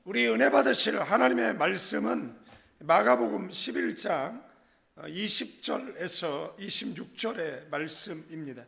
우리 은혜 받으실 하나님의 말씀은 마가복음 11장 20절에서 26절의 말씀입니다.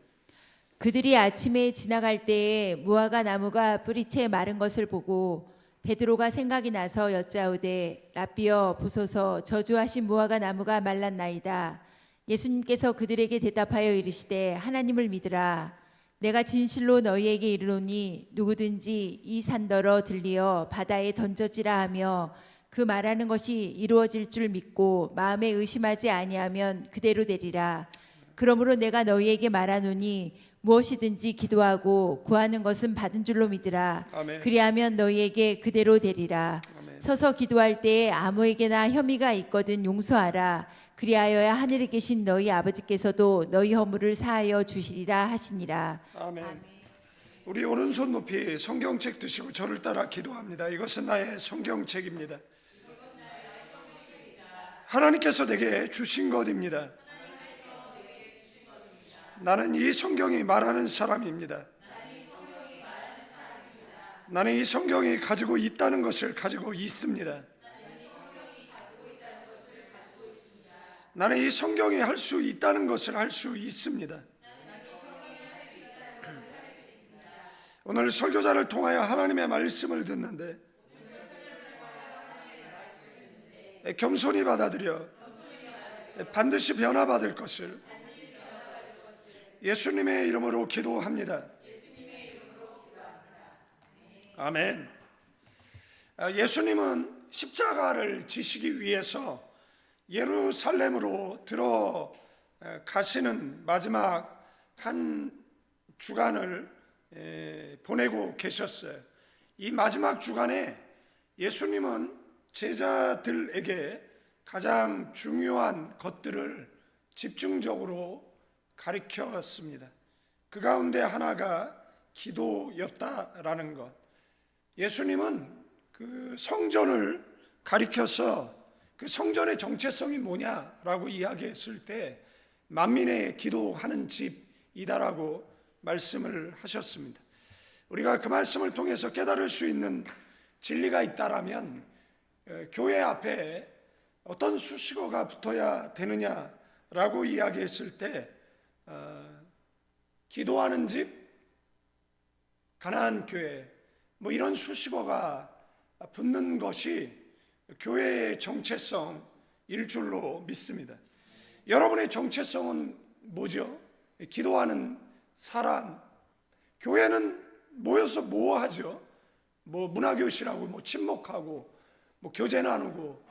그들이 아침에 지나갈 때에 무화과 나무가 뿌리채 마른 것을 보고 베드로가 생각이 나서 여짜오되 랍비여 보소서 저주하신 무화과 나무가 말랐나이다. 예수님께서 그들에게 대답하여 이르시되 하나님을 믿으라. 내가 진실로 너희에게 이르노니 누구든지 이 산더러 들리어 바다에 던져지라 하며 그 말하는 것이 이루어질 줄 믿고 마음에 의심하지 아니하면 그대로 되리라. 그러므로 내가 너희에게 말하노니 무엇이든지 기도하고 구하는 것은 받은 줄로 믿으라. 아멘. 그리하면 너희에게 그대로 되리라. 아멘. 서서 기도할 때에 아무에게나 혐의가 있거든 용서하라. 그리하여야 하늘에 계신 너희 아버지께서도 너희 허물을 사하여 주시리라 하시니라. 아멘. 우리 오른손 높이 성경책 드시고 저를 따라 기도합니다. 이것은 나의 성경책입니다. 하나님께서 내게 주신 것입니다. 나는 이 성경이 말하는 사람입니다. 나는 이 성경이 가지고 있다는 것을 가지고 있습니다. 나는 이 성경이 할 수 있다는 것을 할 수 있습니다. 오늘 설교자를 통하여 하나님의 말씀을 듣는데 겸손히 받아들여 반드시 변화받을 것을 예수님의 이름으로 기도합니다. 아멘. 예수님은 십자가를 지시기 위해서 예루살렘으로 들어가시는 마지막 한 주간을 보내고 계셨어요. 이 마지막 주간에 예수님은 제자들에게 가장 중요한 것들을 집중적으로 가르쳤습니다. 그 가운데 하나가 기도였다라는 것. 예수님은 그 성전을 가리켜서 그 성전의 정체성이 뭐냐라고 이야기했을 때 만민의 기도하는 집이다라고 말씀을 하셨습니다. 우리가 그 말씀을 통해서 깨달을 수 있는 진리가 있다라면 교회 앞에 어떤 수식어가 붙어야 되느냐라고 이야기했을 때 기도하는 집, 가나안 교회 뭐 이런 수식어가 붙는 것이 교회의 정체성일 줄로 믿습니다. 여러분의 정체성은 뭐죠? 기도하는 사람. 교회는 모여서 뭐 하죠? 뭐 문화교실하고 뭐 친목하고 뭐 교제 나누고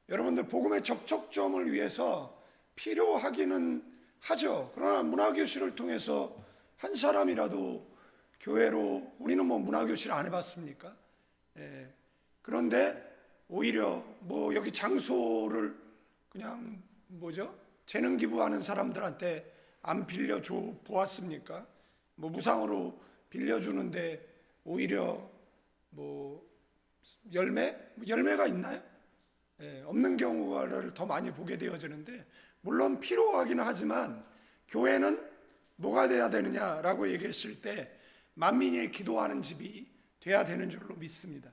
여러분들 복음의 접촉점을 위해서 필요하기는 하죠. 그러나 문화교실을 통해서 한 사람이라도 교회로 우리는 뭐 문화교실 안 해봤습니까? 그런데 오히려 뭐 여기 장소를 그냥 뭐죠? 재능 기부하는 사람들한테 안 빌려줘 보았습니까? 뭐 무상으로 빌려주는데 오히려 뭐 열매가 있나요? 없는 경우를 더 많이 보게 되어지는데 물론 필요하기는 하지만 교회는 뭐가 돼야 되느냐라고 얘기했을 때 만민이 기도하는 집이 돼야 되는 줄로 믿습니다.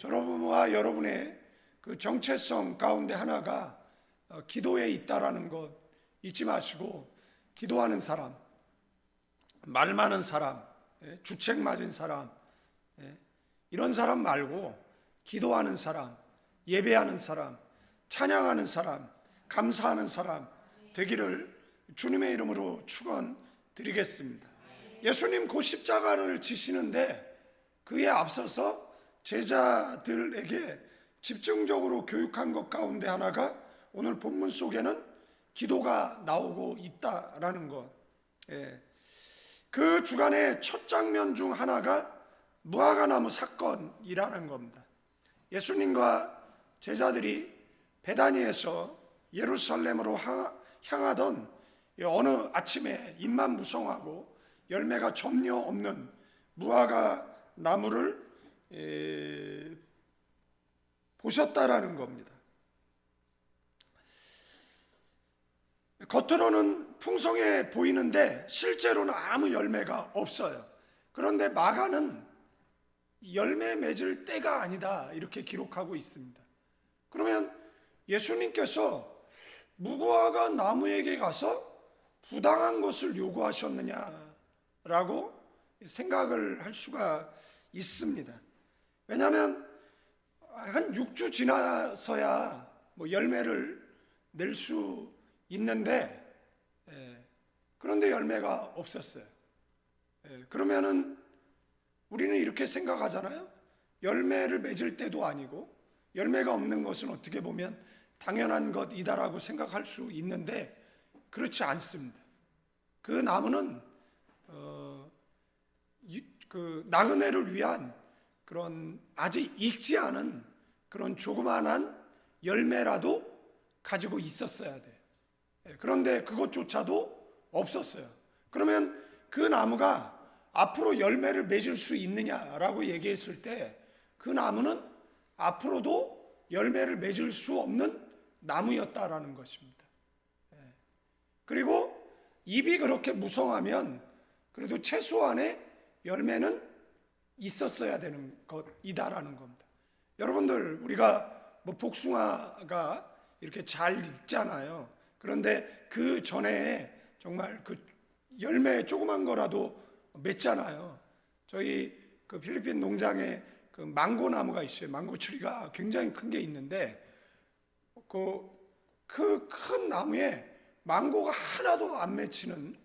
여러분과 여러분의 그 정체성 가운데 하나가 기도에 있다라는 것 잊지 마시고 기도하는 사람, 말 많은 사람, 주책 맞은 사람 이런 사람 말고 기도하는 사람, 예배하는 사람, 찬양하는 사람, 감사하는 사람 되기를 주님의 이름으로 축원드리겠습니다. 예수님 곧 십자가를 지시는데 그에 앞서서 제자들에게 집중적으로 교육한 것 가운데 하나가 오늘 본문 속에는 기도가 나오고 있다라는 것. 그 주간의 첫 장면 중 하나가 무화과나무 사건이라는 겁니다. 예수님과 제자들이 베다니에서 예루살렘으로 향하던 어느 아침에 잎만 무성하고 열매가 전혀 없는 무화과 나무를 보셨다라는 겁니다. 겉으로는 풍성해 보이는데 실제로는 아무 열매가 없어요. 그런데 마가는 열매 맺을 때가 아니다 이렇게 기록하고 있습니다. 그러면 예수님께서 무화과 나무에게 가서 부당한 것을 요구하셨느냐라고 생각을 할 수가 있습니다. 왜냐하면 한 6주 지나서야 뭐 열매를 낼 수 있는데, 그런데 열매가 없었어요. 그러면은 우리는 이렇게 생각하잖아요. 열매를 맺을 때도 아니고 열매가 없는 것은 어떻게 보면 당연한 것이다라고 생각할 수 있는데 그렇지 않습니다. 그 나무는 그 나그네를 위한 그런 아직 익지 않은 그런 조그만한 열매라도 가지고 있었어야 돼. 그런데 그것조차도 없었어요. 그러면 그 나무가 앞으로 열매를 맺을 수 있느냐라고 얘기했을 때 그 나무는 앞으로도 열매를 맺을 수 없는 나무였다라는 것입니다. 그리고 잎이 그렇게 무성하면 그래도 최소한의 열매는 있었어야 되는 것이다라는 겁니다. 여러분들, 우리가 뭐 복숭아가 이렇게 잘 익잖아요. 그런데 그 전에 정말 그 열매 조그만 거라도 맺잖아요. 저희 그 필리핀 농장에 그 망고 나무가 있어요. 망고 추리가 굉장히 큰 게 있는데 그 큰 나무에 망고가 하나도 안 맺히는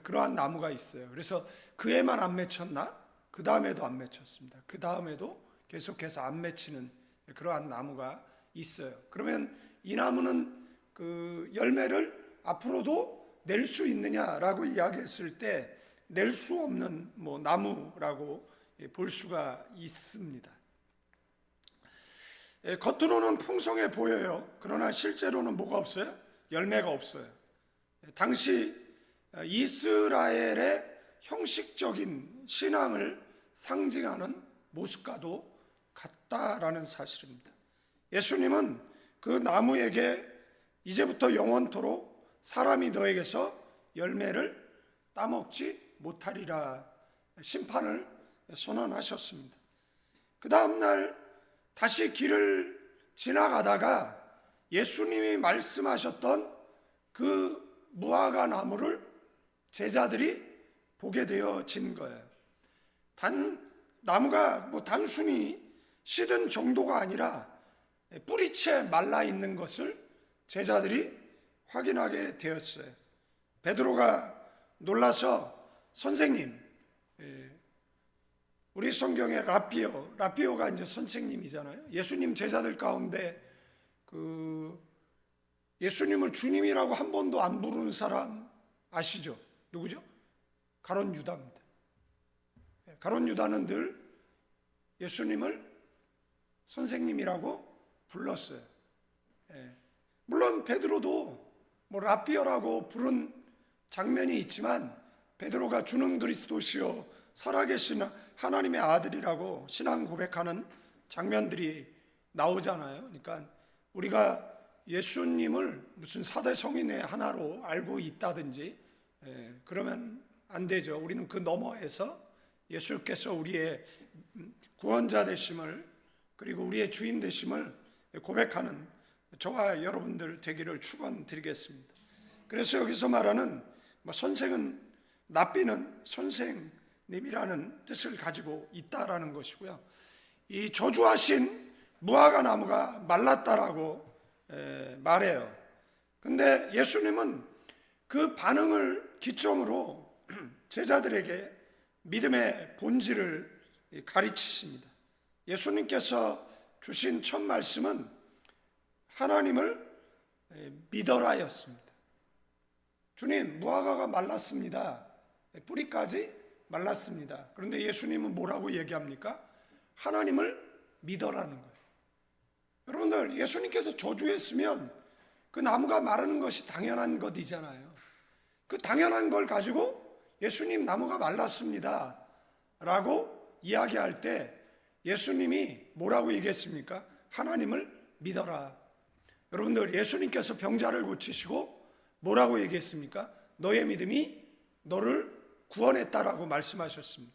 그러한 나무가 있어요. 그래서 그 해만 안 맺혔나? 그 다음에도 안 맺혔습니다. 그 다음에도 계속해서 안 맺히는 그러한 나무가 있어요. 그러면 이 나무는 그 열매를 앞으로도 낼 수 있느냐라고 이야기했을 때 낼 수 없는 뭐 나무라고 볼 수가 있습니다. 겉으로는 풍성해 보여요. 그러나 실제로는 뭐가 없어요? 열매가 없어요. 당시 이스라엘의 형식적인 신앙을 상징하는 모습과도 같다라는 사실입니다. 예수님은 그 나무에게 이제부터 영원토록 사람이 너에게서 열매를 따먹지 못하리라 심판을 선언하셨습니다. 그 다음 날 다시 길을 지나가다가 예수님이 말씀하셨던 그 무화과 나무를 제자들이 보게 되어진 거예요. 나무가 뭐 단순히 시든 정도가 아니라 뿌리채 말라 있는 것을 제자들이 확인하게 되었어요. 베드로가 놀라서 선생님, 우리 성경에 라비오가 이제 선생님이잖아요. 예수님 제자들 가운데 그 예수님을 주님이라고 한 번도 안 부르는 사람 아시죠? 누구죠? 가룟 유다입니다. 가룟 유다는 늘 예수님을 선생님이라고 불렀어요. 물론 베드로도 뭐 라비오라고 부른 장면이 있지만 베드로가 주는 그리스도시요 살아계신 하나님의 아들이라고 신앙 고백하는 장면들이 나오잖아요. 그러니까 우리가 예수님을 무슨 사대 성인의 하나로 알고 있다든지 그러면 안 되죠. 우리는 그 너머에서 예수께서 우리의 구원자 되심을 그리고 우리의 주인 되심을 고백하는 저와 여러분들 되기를 축원드리겠습니다. 그래서 여기서 말하는 선생은 랍비는 선생님이라는 뜻을 가지고 있다라는 것이고요. 이 저주하신 무화과 나무가 말랐다라고 말해요. 근데 예수님은 그 반응을 기점으로 제자들에게 믿음의 본질을 가르치십니다. 예수님께서 주신 첫 말씀은 하나님을 믿어라였습니다. 주님, 무화과가 말랐습니다. 뿌리까지 말랐습니다. 그런데 예수님은 뭐라고 얘기합니까? 하나님을 믿어라는 거예요. 여러분들, 예수님께서 저주했으면 그 나무가 마르는 것이 당연한 것이잖아요. 그 당연한 걸 가지고 예수님 나무가 말랐습니다 라고 이야기할 때 예수님이 뭐라고 얘기했습니까? 하나님을 믿어라. 여러분들, 예수님께서 병자를 고치시고 뭐라고 얘기했습니까? 너의 믿음이 너를 구원했다라고 말씀하셨습니다.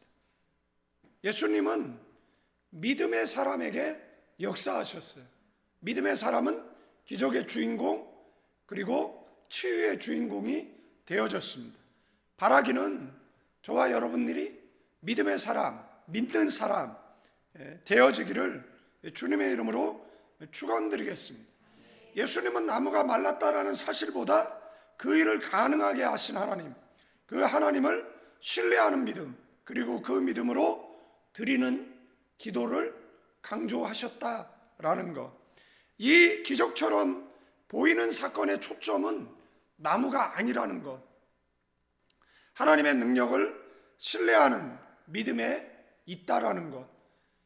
예수님은 믿음의 사람에게 역사하셨어요. 믿음의 사람은 기적의 주인공 그리고 치유의 주인공이 되어졌습니다. 바라기는 저와 여러분들이 믿음의 사람, 믿는 사람 되어지기를 주님의 이름으로 축원드리겠습니다. 예수님은 나무가 말랐다라는 사실보다 그 일을 가능하게 하신 하나님, 그 하나님을 신뢰하는 믿음, 그리고 그 믿음으로 드리는 기도를 강조하셨다라는 것. 이 기적처럼 보이는 사건의 초점은 나무가 아니라는 것. 하나님의 능력을 신뢰하는 믿음에 있다라는 것.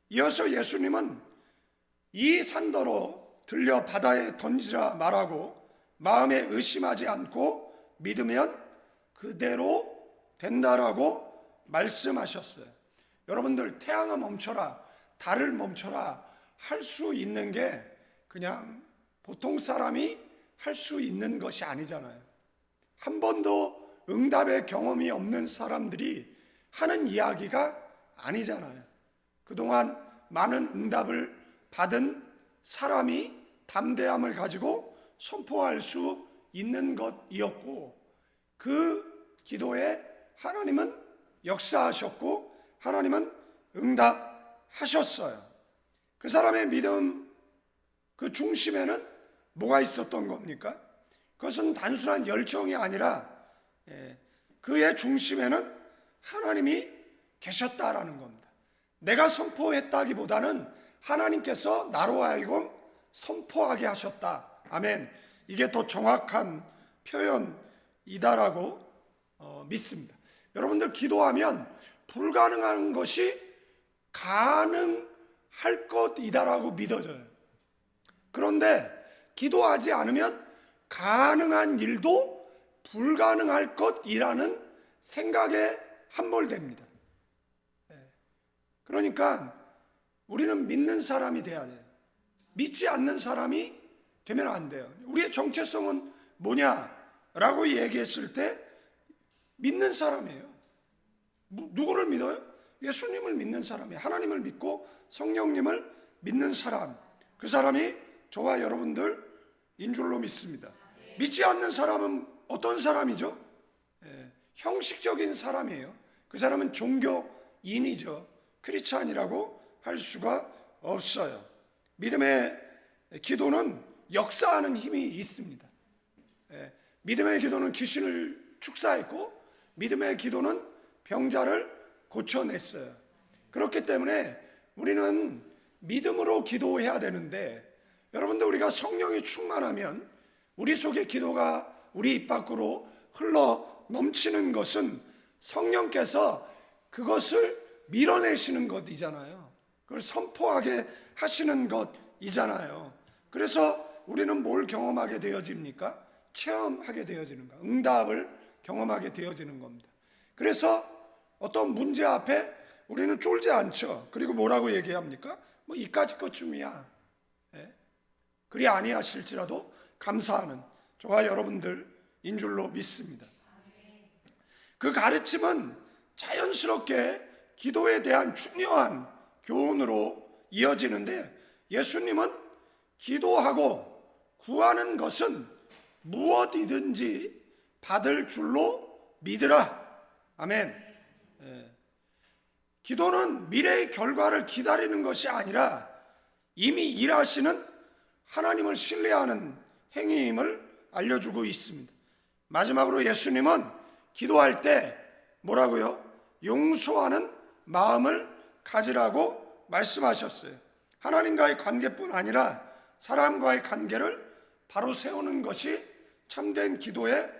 이어서 예수님은 이 산더러 들려 바다에 던지라 말하고 마음에 의심하지 않고 믿으면 그대로 된다라고 말씀하셨어요. 여러분들, 태양아 멈춰라, 달을 멈춰라 할 수 있는 게 그냥 보통 사람이 할 수 있는 것이 아니잖아요. 한 번도 응답의 경험이 없는 사람들이 하는 이야기가 아니잖아요. 그동안 많은 응답을 받은 사람이 담대함을 가지고 선포할 수 있는 것이었고, 그 기도에 하나님은 역사하셨고 하나님은 응답하셨어요. 그 사람의 믿음 그 중심에는 뭐가 있었던 겁니까? 그것은 단순한 열정이 아니라 그의 중심에는 하나님이 계셨다라는 겁니다. 내가 선포했다기보다는 하나님께서 나로 하여금 선포하게 하셨다. 아멘. 이게 더 정확한 표현이다라고 믿습니다. 여러분들, 기도하면 불가능한 것이 가능할 것이다라고 믿어져요. 그런데 기도하지 않으면 가능한 일도 불가능할 것이라는 생각에 함몰됩니다. 그러니까 우리는 믿는 사람이 돼야 돼요. 믿지 않는 사람이 되면 안 돼요. 우리의 정체성은 뭐냐라고 얘기했을 때 믿는 사람이에요. 누구를 믿어요? 예수님을 믿는 사람이에요. 하나님을 믿고 성령님을 믿는 사람. 그 사람이 저와 여러분들인 줄로 믿습니다. 믿지 않는 사람은 어떤 사람이죠? 형식적인 사람이에요. 그 사람은 종교인이죠. 크리스찬이라고 할 수가 없어요. 믿음의 기도는 역사하는 힘이 있습니다. 믿음의 기도는 귀신을 축사했고 믿음의 기도는 병자를 고쳐냈어요. 그렇기 때문에 우리는 믿음으로 기도해야 되는데, 여러분들, 우리가 성령이 충만하면 우리 속의 기도가 우리 입 밖으로 흘러 넘치는 것은 성령께서 그것을 밀어내시는 것이잖아요. 그걸 선포하게 하시는 것이잖아요. 그래서 우리는 뭘 경험하게 되어집니까? 체험하게 되어지는가? 응답을 경험하게 되어지는 겁니다. 그래서 어떤 문제 앞에 우리는 쫄지 않죠. 그리고 뭐라고 얘기합니까? 뭐 이까짓 것쯤이야. 그리 아니하실지라도 감사하는 저와 여러분들인 줄로 믿습니다. 그 가르침은 자연스럽게 기도에 대한 중요한 교훈으로 이어지는데, 예수님은 기도하고 구하는 것은 무엇이든지 받을 줄로 믿으라. 아멘. 기도는 미래의 결과를 기다리는 것이 아니라 이미 일하시는 하나님을 신뢰하는 행위임을 알려주고 있습니다. 마지막으로 예수님은 기도할 때 뭐라고요? 용서하는 마음을 가지라고 말씀하셨어요. 하나님과의 관계뿐 아니라 사람과의 관계를 바로 세우는 것이 참된 기도의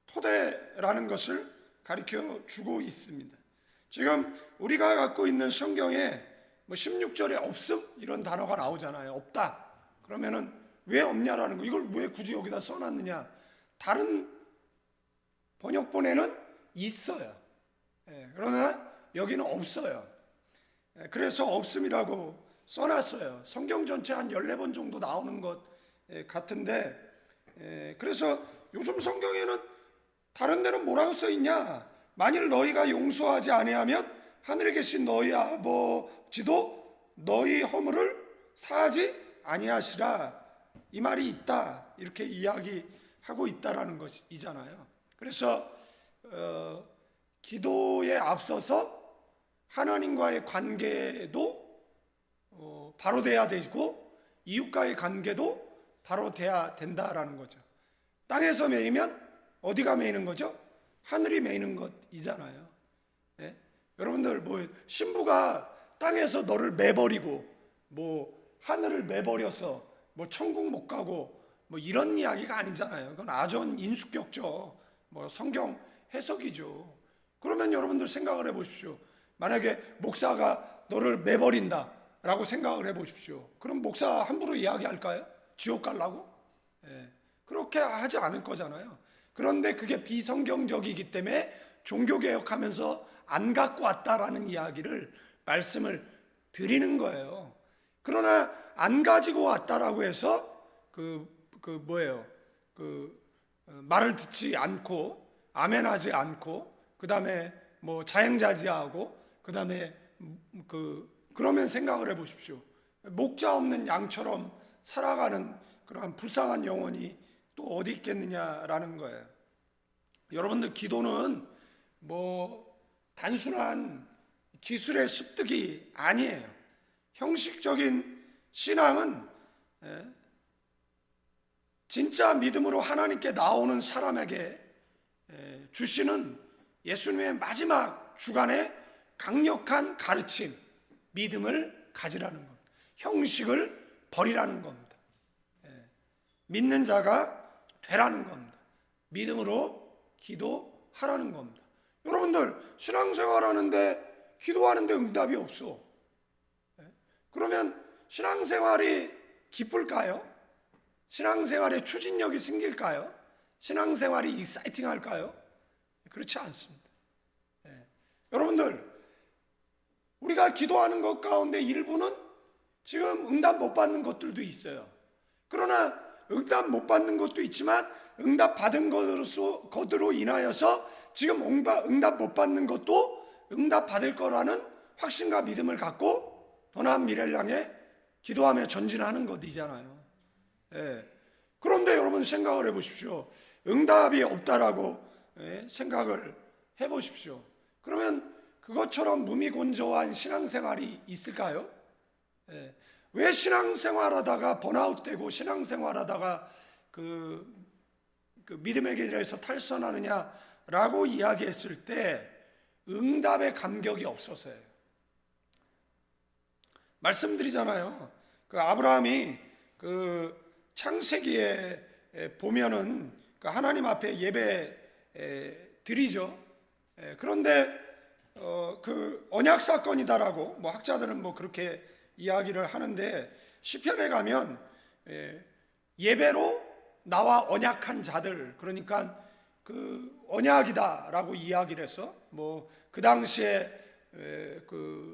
토대라는 것을 가르쳐 주고 있습니다. 지금 우리가 갖고 있는 성경에 16절에 없음 이런 단어가 나오잖아요. 없다. 그러면은 왜 없냐라는 거, 이걸 왜 굳이 여기다 써놨느냐. 다른 번역본에는 있어요. 그러나 여기는 없어요. 그래서 없음이라고 써놨어요. 성경 전체 한 14번 정도 나오는 것 같은데, 그래서 요즘 성경에는 다른 데는 뭐라고 써있냐. 만일 너희가 용서하지 아니하면 하늘에 계신 너희 아버지도 너희 허물을 사하지 아니하시라, 이 말이 있다, 이렇게 이야기하고 있다라는 것이잖아요. 그래서 기도에 앞서서 하나님과의 관계도 바로 돼야 되고 이웃과의 관계도 바로 돼야 된다라는 거죠. 땅에서 매이면 어디가 매이는 거죠? 하늘이 매이는 것이잖아요. 예? 여러분들 뭐 신부가 땅에서 너를 매버리고 뭐 하늘을 매버려서 뭐 천국 못 가고 뭐 이런 이야기가 아니잖아요. 그건 아전 인수격죠. 뭐 성경 해석이죠. 그러면 여러분들 생각을 해보십시오. 만약에 목사가 너를 매버린다라고 생각을 해보십시오. 그럼 목사 함부로 이야기할까요? 지옥 가려고? 예. 그렇게 하지 않을 거잖아요. 그런데 그게 비성경적이기 때문에 종교개혁하면서 안 갖고 왔다라는 이야기를 말씀을 드리는 거예요. 그러나 안 가지고 왔다라고 해서 말을 듣지 않고 아멘하지 않고 그 다음에 뭐 자행자지하고 그 다음에 그러면 생각을 해보십시오. 목자 없는 양처럼 살아가는 그러한 불쌍한 영혼이 또 어디 있겠느냐라는 거예요. 여러분들 기도는 뭐 단순한 기술의 습득이 아니에요. 형식적인 신앙은 진짜 믿음으로 하나님께 나오는 사람에게 주시는 예수님의 마지막 주간의 강력한 가르침, 믿음을 가지라는 겁니다. 형식을 버리라는 겁니다. 믿는 자가 되라는 겁니다. 믿음으로 기도하라는 겁니다. 여러분들 신앙생활 하는데 기도하는데 응답이 없어. 그러면 신앙생활이 기쁠까요? 신앙생활에 추진력이 생길까요? 신앙생활이 익사이팅할까요? 그렇지 않습니다. 여러분들 우리가 기도하는 것 가운데 일부는 지금 응답 못 받는 것들도 있어요. 그러나 응답 못 받는 것도 있지만 응답 받은 것으로 인하여서 지금 응답 못 받는 것도 응답 받을 거라는 확신과 믿음을 갖고 더 나은 미래를 향해 기도하며 전진하는 것이잖아요. 그런데 여러분 생각을 해보십시오. 응답이 없다라고 생각을 해보십시오. 그러면 그것처럼 무미건조한 신앙생활이 있을까요? 왜 신앙생활하다가 번아웃되고 신앙생활하다가 그 믿음의 길에서 탈선하느냐라고 이야기했을 때 응답의 감격이 없어서예요. 말씀드리잖아요. 아브라함이 창세기에 보면은 하나님 앞에 예배 드리죠. 그런데 언약 사건이다라고 뭐 학자들은 뭐 그렇게 이야기를 하는데 시편에 가면 예배로 나와 언약한 자들, 그러니까 언약이다라고 이야기를 해서 뭐 그 당시에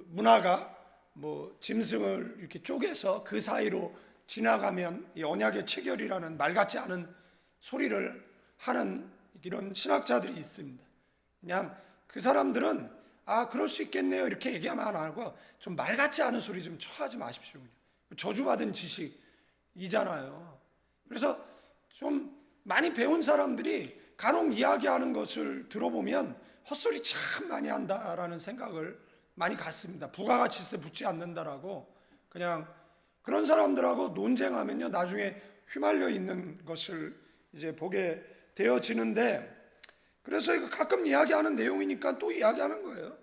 문화가 뭐 짐승을 이렇게 쪼개서 그 사이로 지나가면 이 언약의 체결이라는 말 같지 않은 소리를 하는 이런 신학자들이 있습니다. 그냥 그 사람들은 그럴 수 있겠네요 이렇게 얘기하면 안 하고 좀 말 같지 않은 소리 좀 하지 마십시오. 그냥. 저주받은 지식이잖아요. 그래서 좀 많이 배운 사람들이 간혹 이야기하는 것을 들어보면 헛소리 참 많이 한다라는 생각을 많이 갖습니다. 부가가치세 붙지 않는다라고 그냥 그런 사람들하고 논쟁하면요 나중에 휘말려 있는 것을 이제 보게 되어지는데, 그래서 이거 가끔 이야기하는 내용이니까 또 이야기하는 거예요.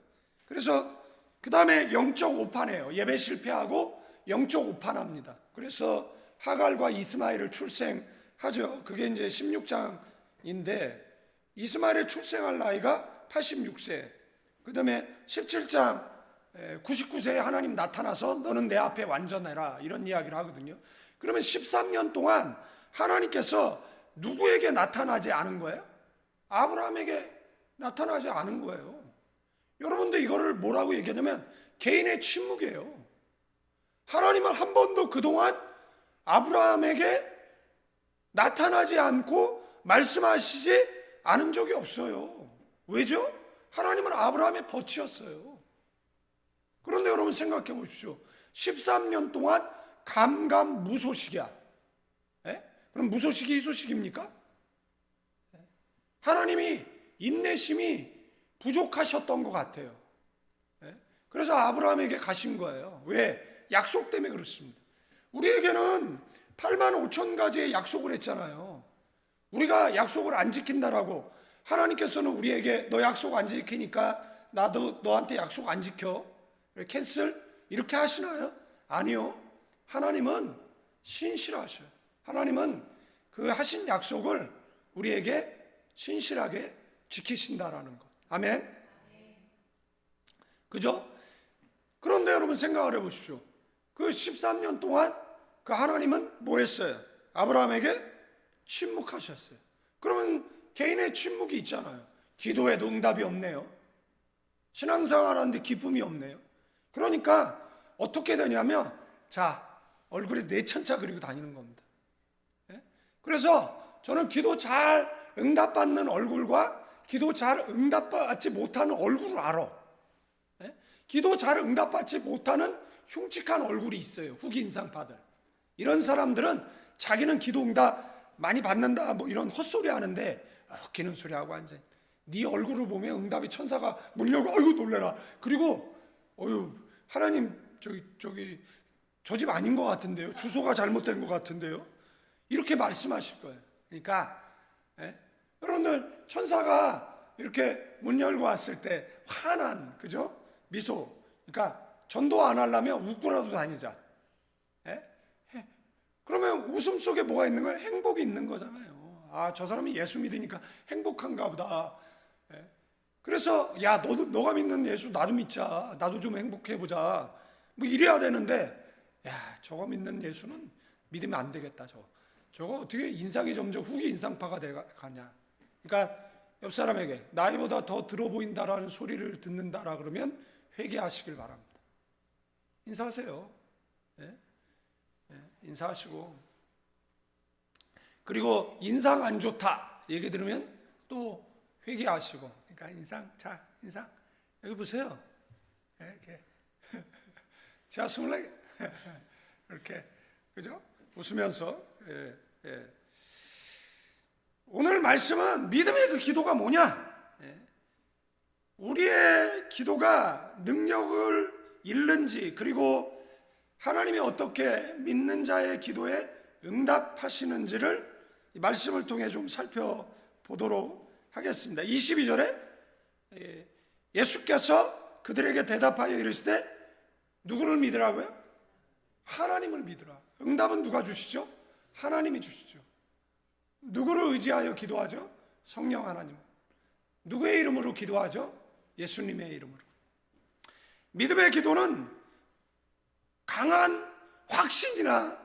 그래서 그 다음에 영적 오판해요. 예배 실패하고 영적 오판합니다. 그래서 하갈과 이스마엘을 출생하죠. 그게 이제 16장인데 이스마엘의 출생할 나이가 86세. 그 다음에 17장 99세에 하나님 나타나서 너는 내 앞에 완전해라 이런 이야기를 하거든요. 그러면 13년 동안 하나님께서 누구에게 나타나지 않은 거예요? 아브라함에게 나타나지 않은 거예요. 여러분들 이거를 뭐라고 얘기하냐면 개인의 침묵이에요. 하나님은 한 번도 그동안 아브라함에게 나타나지 않고 말씀하시지 않은 적이 없어요. 왜죠? 하나님은 아브라함의 벗이었어요. 그런데 여러분 생각해 보십시오. 13년 동안 감감무소식이야. 예? 그럼 무소식이 희소식입니까? 하나님이 인내심이 부족하셨던 것 같아요. 예? 그래서 아브라함에게 가신 거예요. 왜? 약속 때문에 그렇습니다. 우리에게는 8만 5천 가지의 약속을 했잖아요. 우리가 약속을 안 지킨다라고 하나님께서는 우리에게 너 약속 안 지키니까 나도 너한테 약속 안 지켜, 캔슬 이렇게 하시나요? 아니요. 하나님은 신실하셔요. 하나님은 그 하신 약속을 우리에게 신실하게 지키신다라는 것. 아멘. 그죠? 그런데 여러분 생각을 해보십시오. 그 13년 동안 그 하나님은 뭐 했어요? 아브라함에게 침묵하셨어요. 그러면 개인의 침묵이 있잖아요. 기도에도 응답이 없네요. 신앙생활 하는데 기쁨이 없네요. 그러니까 어떻게 되냐면 자, 얼굴에 내천자 그리고 다니는 겁니다. 예? 그래서 저는 기도 잘 응답받는 얼굴과 기도 잘 응답받지 못하는 얼굴을 알아. 예? 기도 잘 응답받지 못하는 흉측한 얼굴이 있어요. 후기 인상파들. 이런 사람들은 자기는 기도 응답 많이 받는다 뭐 이런 헛소리 하는데 웃기는 소리 하고 앉아. 네 얼굴을 보면 응답의 천사가 문 열고 아이고 놀래라. 그리고 어휴 하나님 저 집 아닌 것 같은데요. 주소가 잘못된 것 같은데요. 이렇게 말씀하실 거예요. 그러니까 여러분들 천사가 이렇게 문 열고 왔을 때 환한 그죠? 미소. 그러니까 전도 안 하려면 웃고라도 다니자. 그러면 웃음 속에 뭐가 있는 거예요? 행복이 있는 거잖아요. 아, 저 사람이 예수 믿으니까 행복한가 보다. 그래서 야, 너가 믿는 예수 나도 믿자. 나도 좀 행복해 보자. 뭐 이래야 되는데 야, 저거 믿는 예수는 믿으면 안 되겠다. 저거 어떻게 인상이 점점 후기 인상파가 돼가냐. 그러니까 옆 사람에게 나이보다 더 들어 보인다라는 소리를 듣는다라 그러면 회개하시길 바랍니다. 인사하세요. 인사하시고, 그리고 인상 안 좋다 얘기 들으면 또 회개하시고. 그러니까 인상 여기 보세요. 이렇게 제가 24 이렇게 그죠? 웃으면서. 오늘 말씀은 믿음의 그 기도가 뭐냐? 우리의 기도가 능력을 잃는지, 그리고 하나님이 어떻게 믿는 자의 기도에 응답하시는지를 이 말씀을 통해 좀 살펴보도록 하겠습니다. 22절에 예수께서 그들에게 대답하여 이르시되 누구를 믿으라고요? 하나님을 믿으라. 응답은 누가 주시죠? 하나님이 주시죠. 누구를 의지하여 기도하죠? 성령 하나님. 누구의 이름으로 기도하죠? 예수님의 이름으로. 믿음의 기도는 강한 확신이나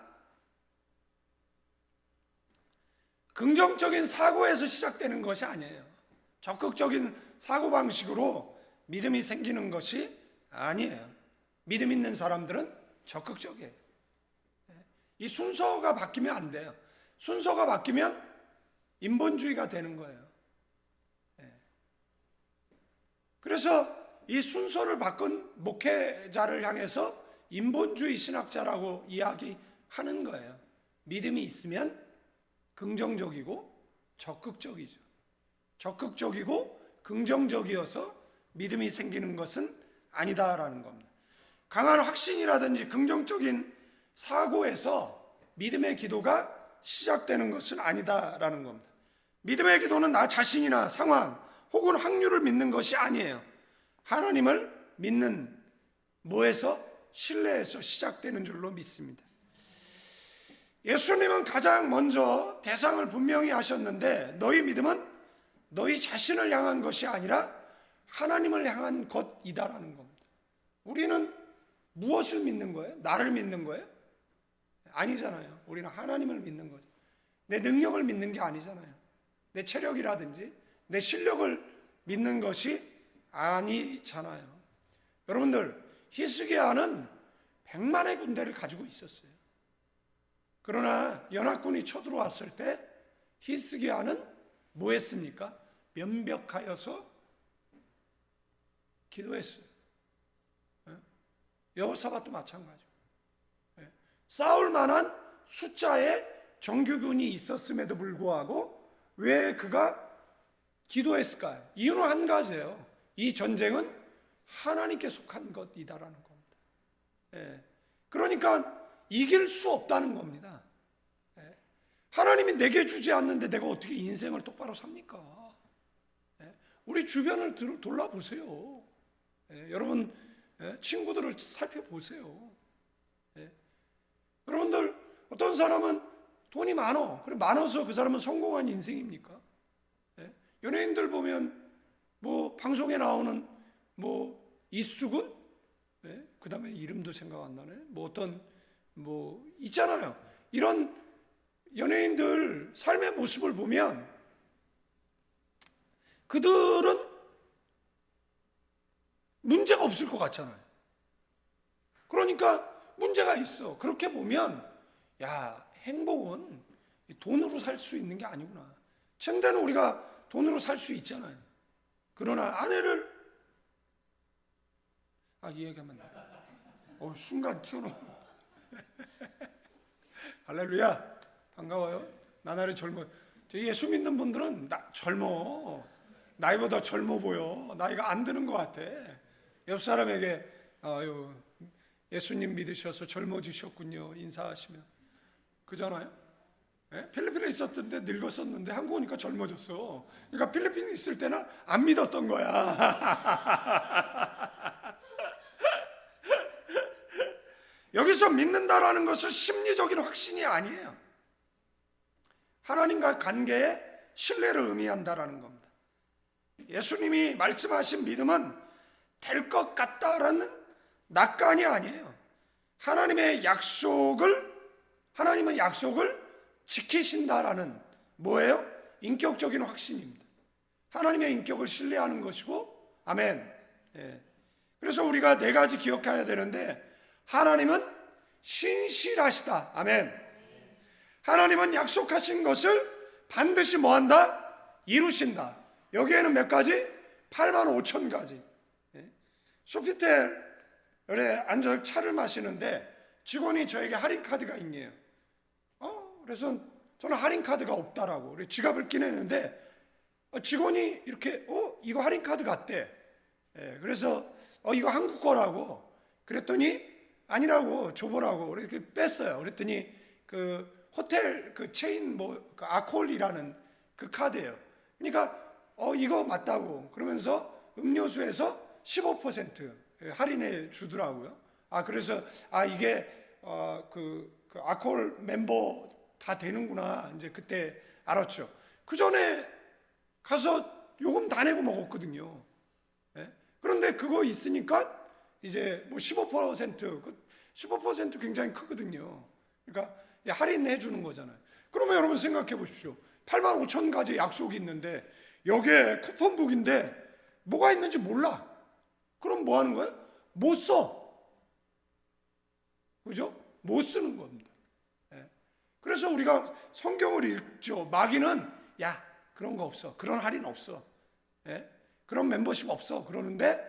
긍정적인 사고에서 시작되는 것이 아니에요. 적극적인 사고방식으로 믿음이 생기는 것이 아니에요. 믿음 있는 사람들은 적극적이에요. 이 순서가 바뀌면 안 돼요. 순서가 바뀌면 인본주의가 되는 거예요. 그래서 이 순서를 바꾼 목회자를 향해서 인본주의 신학자라고 이야기하는 거예요. 믿음이 있으면 긍정적이고 적극적이죠. 적극적이고 긍정적이어서 믿음이 생기는 것은 아니다라는 겁니다. 강한 확신이라든지 긍정적인 사고에서 믿음의 기도가 시작되는 것은 아니다라는 겁니다. 믿음의 기도는 나 자신이나 상황 혹은 확률을 믿는 것이 아니에요. 하나님을 믿는 뭐에서? 신뢰에서 시작되는 줄로 믿습니다. 예수님은 가장 먼저 대상을 분명히 하셨는데 너희 믿음은 너희 자신을 향한 것이 아니라 하나님을 향한 것이다라는 겁니다. 우리는 무엇을 믿는 거예요? 나를 믿는 거예요? 아니잖아요. 우리는 하나님을 믿는 거죠. 내 능력을 믿는 게 아니잖아요. 내 체력이라든지 내 실력을 믿는 것이 아니잖아요. 여러분들, 히스기야는 100만의 군대를 가지고 있었어요. 그러나 연합군이 쳐들어왔을 때 히스기야는 뭐 했습니까? 면벽하여서 기도했어요. 여호사밧도 마찬가지고. 싸울 만한 숫자의 정규군이 있었음에도 불구하고 왜 그가 기도했을까요? 이유는 한 가지예요. 이 전쟁은 하나님께 속한 것이다라는 겁니다. 그러니까 이길 수 없다는 겁니다. 하나님이 내게 주지 않는데 내가 어떻게 인생을 똑바로 삽니까? 우리 주변을 돌아보세요. 여러분 친구들을 살펴보세요. 여러분들 어떤 사람은 돈이 많어. 그래 많아서 그 사람은 성공한 인생입니까? 연예인들 보면 뭐 방송에 나오는 뭐 이수근, 그 다음에 이름도 생각 안 나네. 뭐 어떤 뭐 있잖아요. 이런 연예인들 삶의 모습을 보면 그들은 문제가 없을 것 같잖아요. 그러니까 문제가 있어. 그렇게 보면 야, 행복은 돈으로 살 수 있는 게 아니구나. 침대는 우리가 돈으로 살 수 있잖아요. 그러나 아내를 이 얘기하면 돼. 순간 튀어나와. 할렐루야. 반가워요. 나날이 젊어. 예수 믿는 분들은 젊어. 나이보다 젊어 보여. 나이가 안 드는 것 같아. 옆 사람에게 아유, 예수님 믿으셔서 젊어지셨군요. 인사하시면 그잖아요. 필리핀에 있었던데 늙었었는데 한국 오니까 젊어졌어. 그러니까 필리핀에 있을 때는 안 믿었던 거야. 여기서 믿는다라는 것은 심리적인 확신이 아니에요. 하나님과 관계에 신뢰를 의미한다라는 겁니다. 예수님이 말씀하신 믿음은 될 것 같다라는 낙관이 아니에요. 하나님은 약속을 지키신다라는 뭐예요? 인격적인 확신입니다. 하나님의 인격을 신뢰하는 것이고, 아멘. 그래서 우리가 네 가지 기억해야 되는데, 하나님은 신실하시다. 아멘. 하나님은 약속하신 것을 반드시 뭐한다? 이루신다. 여기에는 몇 가지? 85,000가지. 소피텔에 앉아 차를 마시는데 직원이 저에게 할인카드가 있네요. 그래서 저는 할인카드가 없다라고. 지갑을 끼냈는데 직원이 이렇게 이거 할인카드 같대. 그래서 이거 한국 거라고. 그랬더니 아니라고 줘보라고. 이렇게 뺐어요. 그랬더니 그 호텔 그 체인 그 아콜이라는 그 카드예요. 그러니까 이거 맞다고. 그러면서 음료수에서 15% 할인해 주더라고요. 그래서 이게 그 아콜 멤버 다 되는구나. 이제 그때 알았죠. 그 전에 가서 요금 다 내고 먹었거든요. 그런데 그거 있으니까 이제 뭐 15% 굉장히 크거든요. 그러니까 할인해 주는 거잖아요. 그러면 여러분 생각해 보십시오. 85,000가지 약속이 있는데 여기에 쿠폰북인데 뭐가 있는지 몰라. 그럼 뭐 하는 거예요? 못 써. 그죠? 못 쓰는 겁니다. 그래서 우리가 성경을 읽죠. 마귀는 그런 거 없어. 그런 할인 없어. 그런 멤버십 없어. 그러는데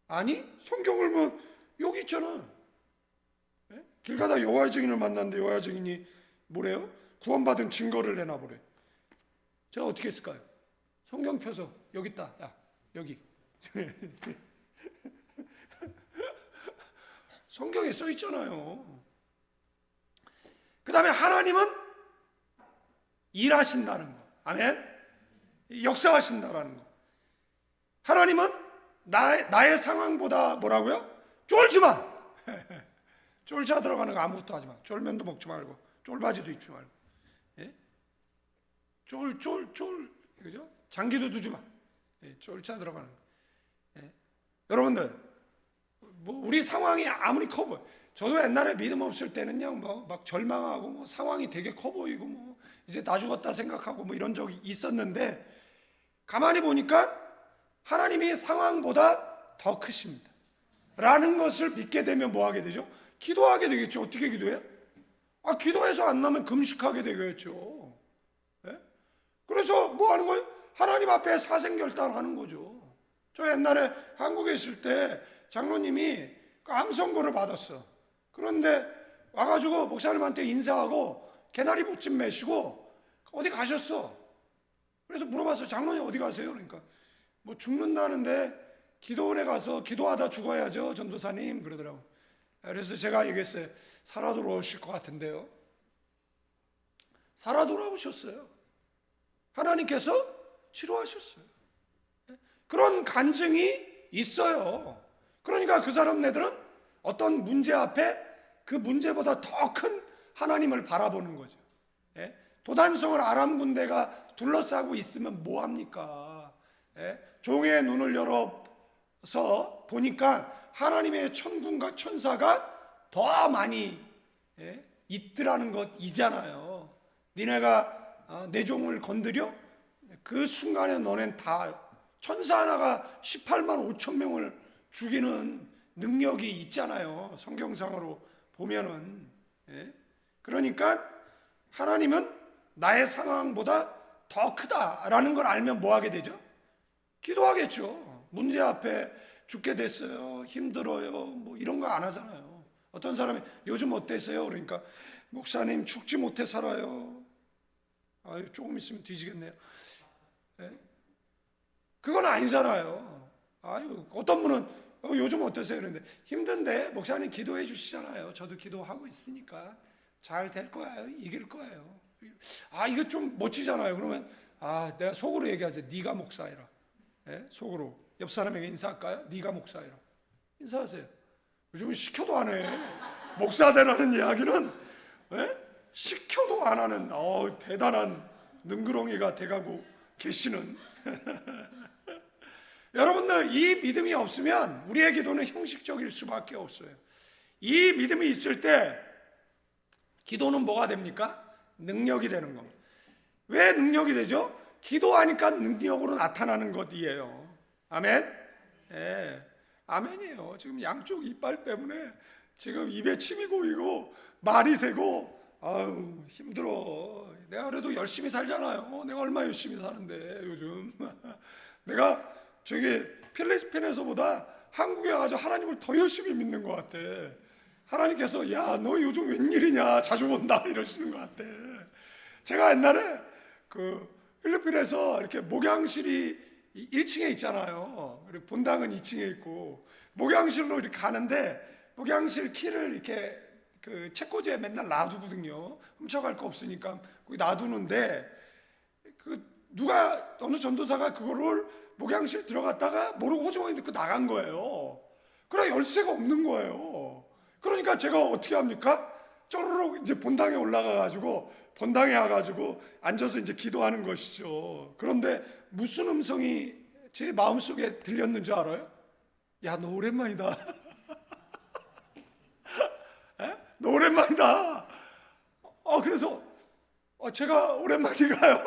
아니 성경을 뭐 여기 있잖아. 길 가다 여호와의 증인을 만났는데 여호와의 증인이 뭐래요? 구원받은 증거를 내놔보래. 제가 어떻게 했을까요? 성경 펴서 여기 있다. 여기. 성경에 써 있잖아요. 그 다음에 하나님은 일하신다는 거. 아멘. 역사하신다라는 거. 하나님은 나의 상황보다 뭐라고요? 쫄지 마. 쫄자 들어가는 거 아무것도 하지 마. 쫄면도 먹지 말고 쫄바지도 입지 말고. 그죠? 장기도 두지 마. 쫄자 들어가는 거. 여러분들 뭐 우리 상황이 아무리 커 보여. 저도 옛날에 믿음 없을 때는요, 뭐 막 절망하고 뭐 상황이 되게 커 보이고 뭐 이제 나 죽었다 생각하고 뭐 이런 적이 있었는데 가만히 보니까 하나님이 상황보다 더 크십니다. 라는 것을 믿게 되면 뭐 하게 되죠? 기도하게 되겠죠. 어떻게 기도해요? 기도해서 안 나면 금식하게 되겠죠. 그래서 뭐 하는 거예요? 하나님 앞에 사생결단하는 거죠. 저 옛날에 한국에 있을 때 장로님이 그 암 선고를 받았어. 그런데 와가지고 목사님한테 인사하고 개나리보찜 메시고 어디 가셨어. 그래서 물어봤어요. 장로님 어디 가세요? 그러니까 뭐 죽는다는데 기도원에 가서 기도하다 죽어야죠, 전도사님. 그러더라고. 그래서 제가 얘기했어요. 살아 돌아오실 것 같은데요. 살아 돌아오셨어요. 하나님께서 치료하셨어요. 그런 간증이 있어요. 그러니까 그 사람네들은 어떤 문제 앞에 그 문제보다 더 큰 하나님을 바라보는 거죠. 도단성을 아람 군대가 둘러싸고 있으면 뭐합니까? 종의 눈을 열어서 보니까 하나님의 천군과 천사가 더 많이 있더라는 것이잖아요. 니네가 내 종을 건드려? 그 순간에 너넨 다, 천사 하나가 18만 5천 명을 죽이는 능력이 있잖아요. 성경상으로 보면은. 그러니까 하나님은 나의 상황보다 더 크다라는 걸 알면 뭐 하게 되죠? 기도하겠죠. 문제 앞에 죽게 됐어요, 힘들어요, 뭐 이런 거 안 하잖아요. 어떤 사람이 요즘 어땠어요? 그러니까 목사님 죽지 못해 살아요. 아유, 조금 있으면 뒤지겠네요. 그건 아니잖아요. 아유, 어떤 분은 요즘 어떠세요? 그런데 힘든데 목사님 기도해 주시잖아요. 저도 기도하고 있으니까 잘 될 거예요. 이길 거예요. 아, 이거 좀 멋지잖아요. 그러면 내가 속으로 얘기하죠. 네가 목사해라. 속으로 옆 사람에게 인사할까요? 네가 목사해라. 인사하세요. 요즘은 시켜도 안 해. 목사 되라는 이야기는 시켜도 안 하는 대단한 능구렁이가 돼가고 계시는 여러분들, 이 믿음이 없으면 우리의 기도는 형식적일 수밖에 없어요. 이 믿음이 있을 때 기도는 뭐가 됩니까? 능력이 되는 겁니다. 왜 능력이 되죠? 기도하니까 능력으로 나타나는 것이에요. 아멘? 아멘이에요. 지금 양쪽 이빨 때문에 지금 입에 침이 고이고 말이 새고 아유, 힘들어. 내가 그래도 열심히 살잖아요. 내가 얼마 열심히 사는데 요즘 내가 저기 필리핀에서보다 한국에 가서 하나님을 더 열심히 믿는 것 같아. 하나님께서 야, 너 요즘 웬일이냐, 자주 본다 이러시는 것 같아. 제가 옛날에 그 필리핀에서 이렇게 목양실이 1층에 있잖아요. 그리고 본당은 2층에 있고 목양실로 이렇게 가는데 목양실 키를 이렇게 그 책꽂이에 맨날 놔두거든요. 훔쳐갈 거 없으니까 거기 놔두는데 그 누가 어느 전도사가 그거를 목양실 들어갔다가 모르고 호주머니 넣고 나간 거예요. 그래 열쇠가 없는 거예요. 그러니까 제가 어떻게 합니까? 쪼르륵 이제 본당에 올라가 가지고 본당에 와 가지고 앉아서 이제 기도하는 것이죠. 그런데 무슨 음성이 제 마음속에 들렸는 줄 알아요? 야, 너 오랜만이다. 너 오랜만이다. 그래서 제가 오랜만인가요?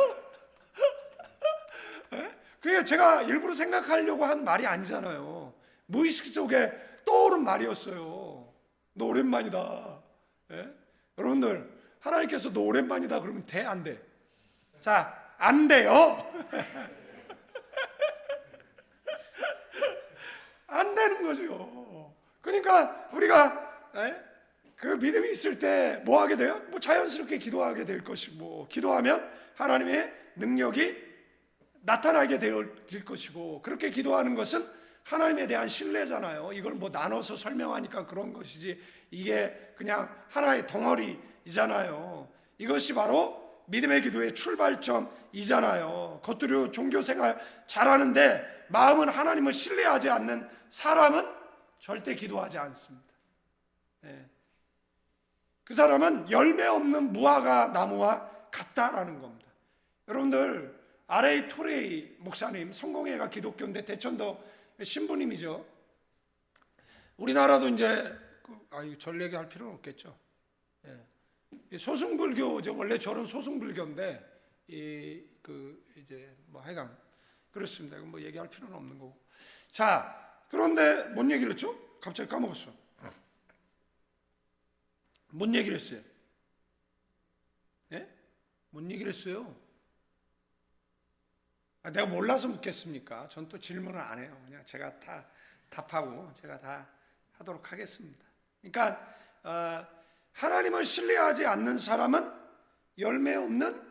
그게 제가 일부러 생각하려고 한 말이 아니잖아요. 무의식 속에 떠오른 말이었어요. 너 오랜만이다. 여러분들, 하나님께서 너 오랜만이다 그러면 돼, 안 돼? 자, 안 돼요. 안 되는 거죠. 그러니까 우리가 그 믿음이 있을 때 뭐 하게 돼요? 뭐 자연스럽게 기도하게 될 것이고, 기도하면 하나님의 능력이 나타나게 될 것이고, 그렇게 기도하는 것은 하나님에 대한 신뢰잖아요. 이걸 뭐 나눠서 설명하니까 그런 것이지 이게 그냥 하나의 덩어리이잖아요. 이것이 바로 믿음의 기도의 출발점이잖아요. 겉으로 종교생활 잘하는데 마음은 하나님을 신뢰하지 않는 사람은 절대 기도하지 않습니다. 그 사람은 열매 없는 무화과 나무와 같다라는 겁니다. 여러분들, R.A. 토레이 목사님, 성공회가 기독교인데 대천도 신부님이죠. 우리나라도 이제 절 얘기할 필요는 없겠죠. 소승불교죠. 원래 저는 소승불교인데 이제 뭐 하여간 그렇습니다. 뭐 얘기할 필요는 없는 거고. 자, 그런데 뭔 얘기를 했죠? 갑자기 까먹었어. 뭔 얘기를 했어요? 뭔 얘기를 했어요? 내가 몰라서 묻겠습니까? 전 또 질문을 안 해요. 그냥 제가 다 답하고 제가 다 하도록 하겠습니다. 그러니까 하나님을 신뢰하지 않는 사람은 열매 없는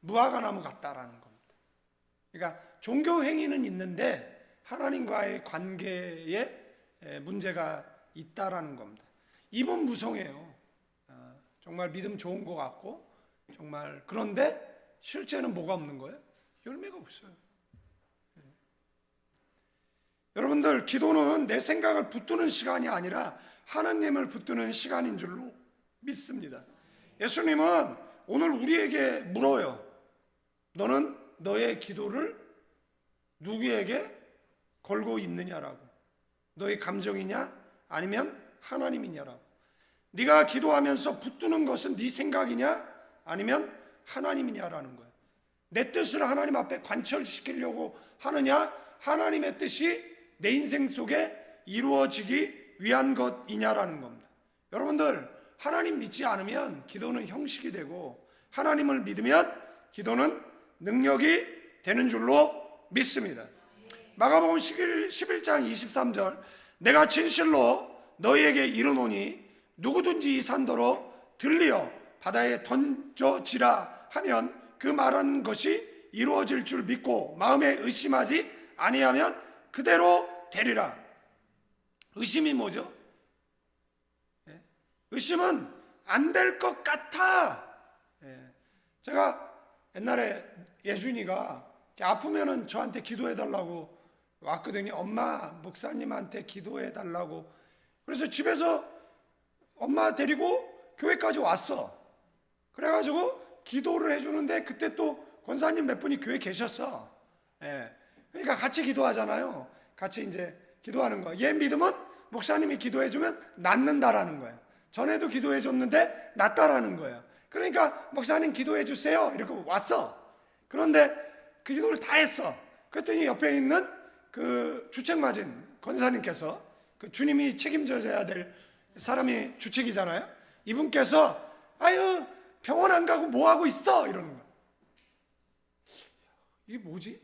무화과 나무 같다라는 겁니다. 그러니까 종교 행위는 있는데 하나님과의 관계에 문제가 있다라는 겁니다. 입은 무성해요. 정말 믿음 좋은 것 같고 정말, 그런데 실제는 뭐가 없는 거예요? 열매가 없어요. 여러분들, 기도는 내 생각을 붙드는 시간이 아니라 하나님을 붙드는 시간인 줄로 믿습니다. 예수님은 오늘 우리에게 물어요. 너는 너의 기도를 누구에게 걸고 있느냐라고. 너의 감정이냐 아니면 하나님이냐라고. 네가 기도하면서 붙드는 것은 네 생각이냐 아니면 하나님이냐라는 거예요. 내 뜻을 하나님 앞에 관철시키려고 하느냐, 하나님의 뜻이 내 인생 속에 이루어지기 위한 것이냐라는 겁니다. 여러분들, 하나님 믿지 않으면 기도는 형식이 되고, 하나님을 믿으면 기도는 능력이 되는 줄로 믿습니다. 마가복음 11장 23절, 내가 진실로 너희에게 이르노니 누구든지 이 산더러 들리어 바다에 던져지라 하면 그 말하는 것이 이루어질 줄 믿고 마음에 의심하지 아니하면 그대로 되리라. 의심이 뭐죠? 의심은 안 될 것 같아. 제가 옛날에 예준이가 아프면은 저한테 기도해 달라고 왔거든요. 엄마, 목사님한테 기도해 달라고. 그래서 집에서 엄마 데리고 교회까지 왔어. 그래가지고 기도를 해주는데 그때 또 권사님 몇 분이 교회에 계셨어. 그러니까 같이 기도하잖아요. 같이 이제 기도하는 거야. 얘 믿음은 목사님이 기도해주면 낫는다라는 거예요. 전에도 기도해줬는데 낫다라는 거예요. 그러니까 목사님 기도해주세요 이렇게 왔어. 그런데 그 기도를 다 했어. 그랬더니 옆에 있는 그 주책 맞은 권사님께서, 그 주님이 책임져야 될 사람이 주책이잖아요. 이분께서 아유 병원 안 가고 뭐 하고 있어 이러는 거야. 이게 뭐지?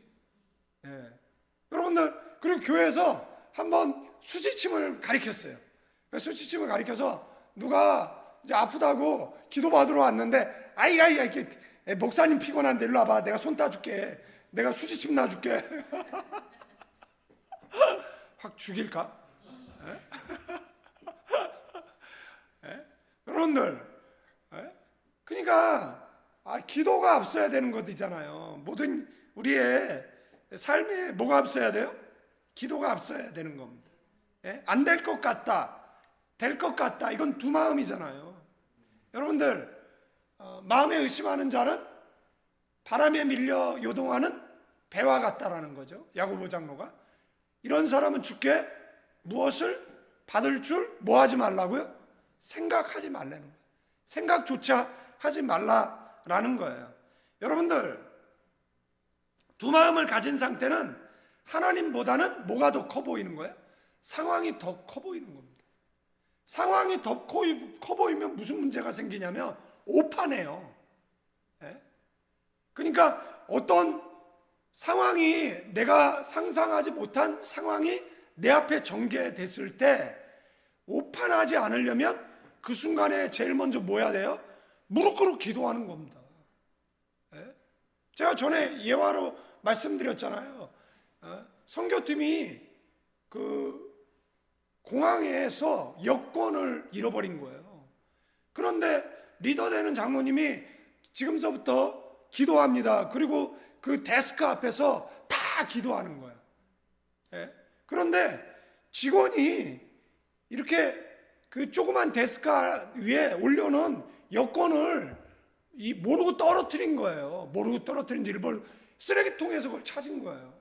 여러분들, 그리고 교회에서 한번 수지침을 가리켰어요. 수지침을 가리켜서 누가 이제 아프다고 기도받으러 왔는데 아이 이렇게 목사님 피곤한데 일로 와봐, 내가 손 따줄게, 내가 수지침 놔줄게. 확 죽일까? 여러분들, 그러니까 기도가 앞서야 되는 것이잖아요. 모든 우리의 삶에 뭐가 앞서야 돼요? 기도가 앞서야 되는 겁니다. 안 될 것 같다, 될 것 같다, 이건 두 마음이잖아요. 여러분들, 마음에 의심하는 자는 바람에 밀려 요동하는 배와 같다라는 거죠. 야고보 장로가. 이런 사람은 주께 무엇을 받을 줄 뭐 하지 말라고요? 생각하지 말라는 거예요. 생각조차 하지 말라라는 거예요. 여러분들, 두 마음을 가진 상태는 하나님보다는 뭐가 더 커 보이는 거예요? 상황이 더 커 보이는 겁니다. 상황이 더 커 보이면 무슨 문제가 생기냐면 오판해요. 그러니까 어떤 상황이, 내가 상상하지 못한 상황이 내 앞에 전개됐을 때 오판하지 않으려면 그 순간에 제일 먼저 뭐 해야 돼요? 무릎 꿇고 기도하는 겁니다. 제가 전에 예화로 말씀드렸잖아요. 선교팀이 그 공항에서 여권을 잃어버린 거예요. 그런데 리더 되는 장로님이 지금서부터 기도합니다. 그리고 그 데스크 앞에서 다 기도하는 거예요. 그런데 직원이 이렇게 그 조그만 데스크 위에 올려놓은 여권을 모르고 떨어뜨린 거예요. 모르고 떨어뜨린지 일본 쓰레기통에서 그걸 찾은 거예요.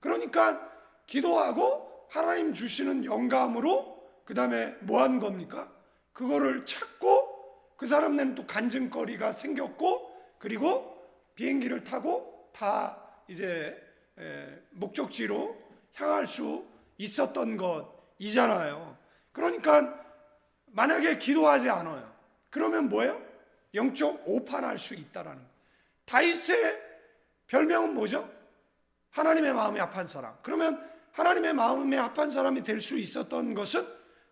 그러니까 기도하고 하나님 주시는 영감으로 그 다음에 뭐 한 겁니까? 그거를 찾고 그 사람네는 또 간증거리가 생겼고, 그리고 비행기를 타고 다 이제 목적지로 향할 수 있었던 것이잖아요. 그러니까 만약에 기도하지 않아요, 그러면 뭐예요? 영적 오판할 수 있다라는 거예요. 다윗의 별명은 뭐죠? 하나님의 마음이 아픈 사람. 그러면 하나님의 마음에 합한 사람이 될 수 있었던 것은,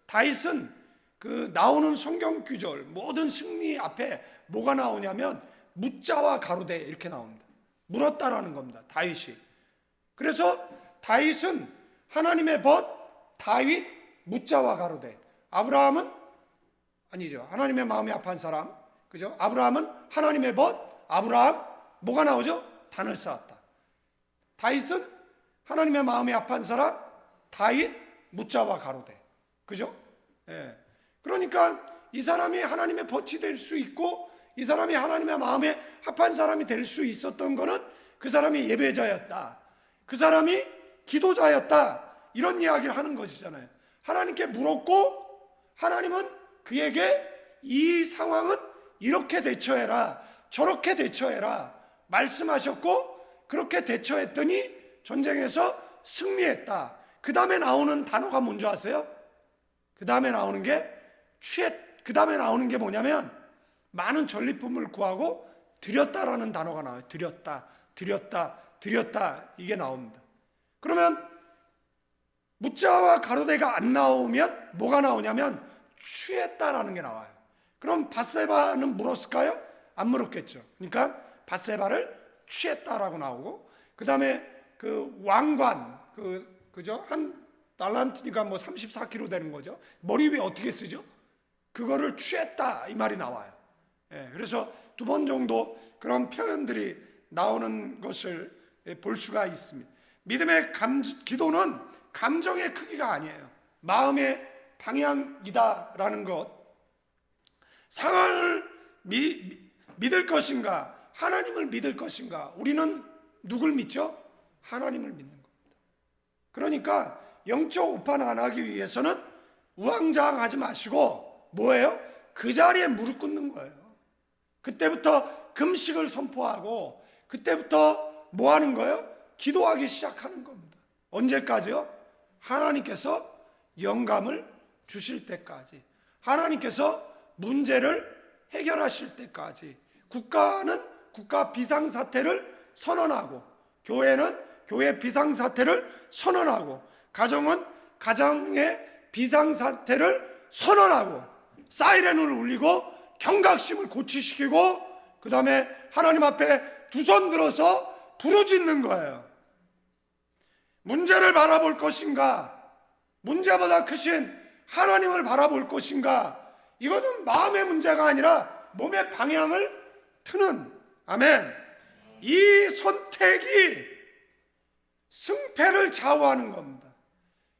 다윗은 그 나오는 성경 구절 모든 승리 앞에 뭐가 나오냐면 묻자와 가로되 이렇게 나옵니다. 물었다라는 겁니다, 다윗이. 그래서 다윗은 하나님의 벗, 다윗, 묻자와 가로되. 아브라함은 아니죠, 하나님의 마음에 합한 사람, 그죠? 아브라함은 하나님의 벗, 아브라함, 뭐가 나오죠? 단을 쌓았다. 다윗은 하나님의 마음에 합한 사람, 다윗, 묻자와 가로되, 그죠? 예. 그러니까 이 사람이 하나님의 벗이 될 수 있고, 이 사람이 하나님의 마음에 합한 사람이 될 수 있었던 것은 그 사람이 예배자였다, 그 사람이 기도자였다, 이런 이야기를 하는 것이잖아요. 하나님께 물었고 하나님은 그에게 이 상황은 이렇게 대처해라, 저렇게 대처해라 말씀하셨고, 그렇게 대처했더니 전쟁에서 승리했다. 그 다음에 나오는 단어가 뭔지 아세요? 그 다음에 나오는 게 그 다음에 나오는 게 뭐냐면 많은 전리품을 구하고 드렸다라는 단어가 나와요. 드렸다, 드렸다, 드렸다, 이게 나옵니다. 그러면 묻자와 가로대가 안 나오면 뭐가 나오냐면 취했다라는 게 나와요. 그럼 밧세바는 물었을까요? 안 물었겠죠. 그러니까 밧세바를 취했다라고 나오고, 그 다음에 그 왕관, 그죠? 한 달란트니까 뭐 34kg 되는 거죠. 머리 위에 어떻게 쓰죠? 그거를 취했다, 이 말이 나와요. 예, 그래서 두 번 정도 그런 표현들이 나오는 것을 볼 수가 있습니다. 믿음의 기도는 감정의 크기가 아니에요. 마음의 방향이다라는 것. 상황을 믿을 것인가, 하나님을 믿을 것인가. 우리는 누굴 믿죠? 하나님을 믿는 겁니다. 그러니까 영적 오판 안 하기 위해서는 우왕좌왕하지 마시고 뭐예요? 그 자리에 무릎 꿇는 거예요. 그때부터 금식을 선포하고, 그때부터 뭐 하는 거예요? 기도하기 시작하는 겁니다. 언제까지요? 하나님께서 영감을 주실 때까지, 하나님께서 문제를 해결하실 때까지. 국가는 국가 비상사태를 선언하고, 교회는 교회 비상사태를 선언하고, 가정은 가정의 비상사태를 선언하고, 사이렌을 울리고 경각심을 고취시키고, 그 다음에 하나님 앞에 두 손 들어서 부르짖는 거예요. 문제를 바라볼 것인가, 문제보다 크신 하나님을 바라볼 것인가. 이것은 마음의 문제가 아니라 몸의 방향을 트는, 아멘. 이 선택이 승패를 좌우하는 겁니다.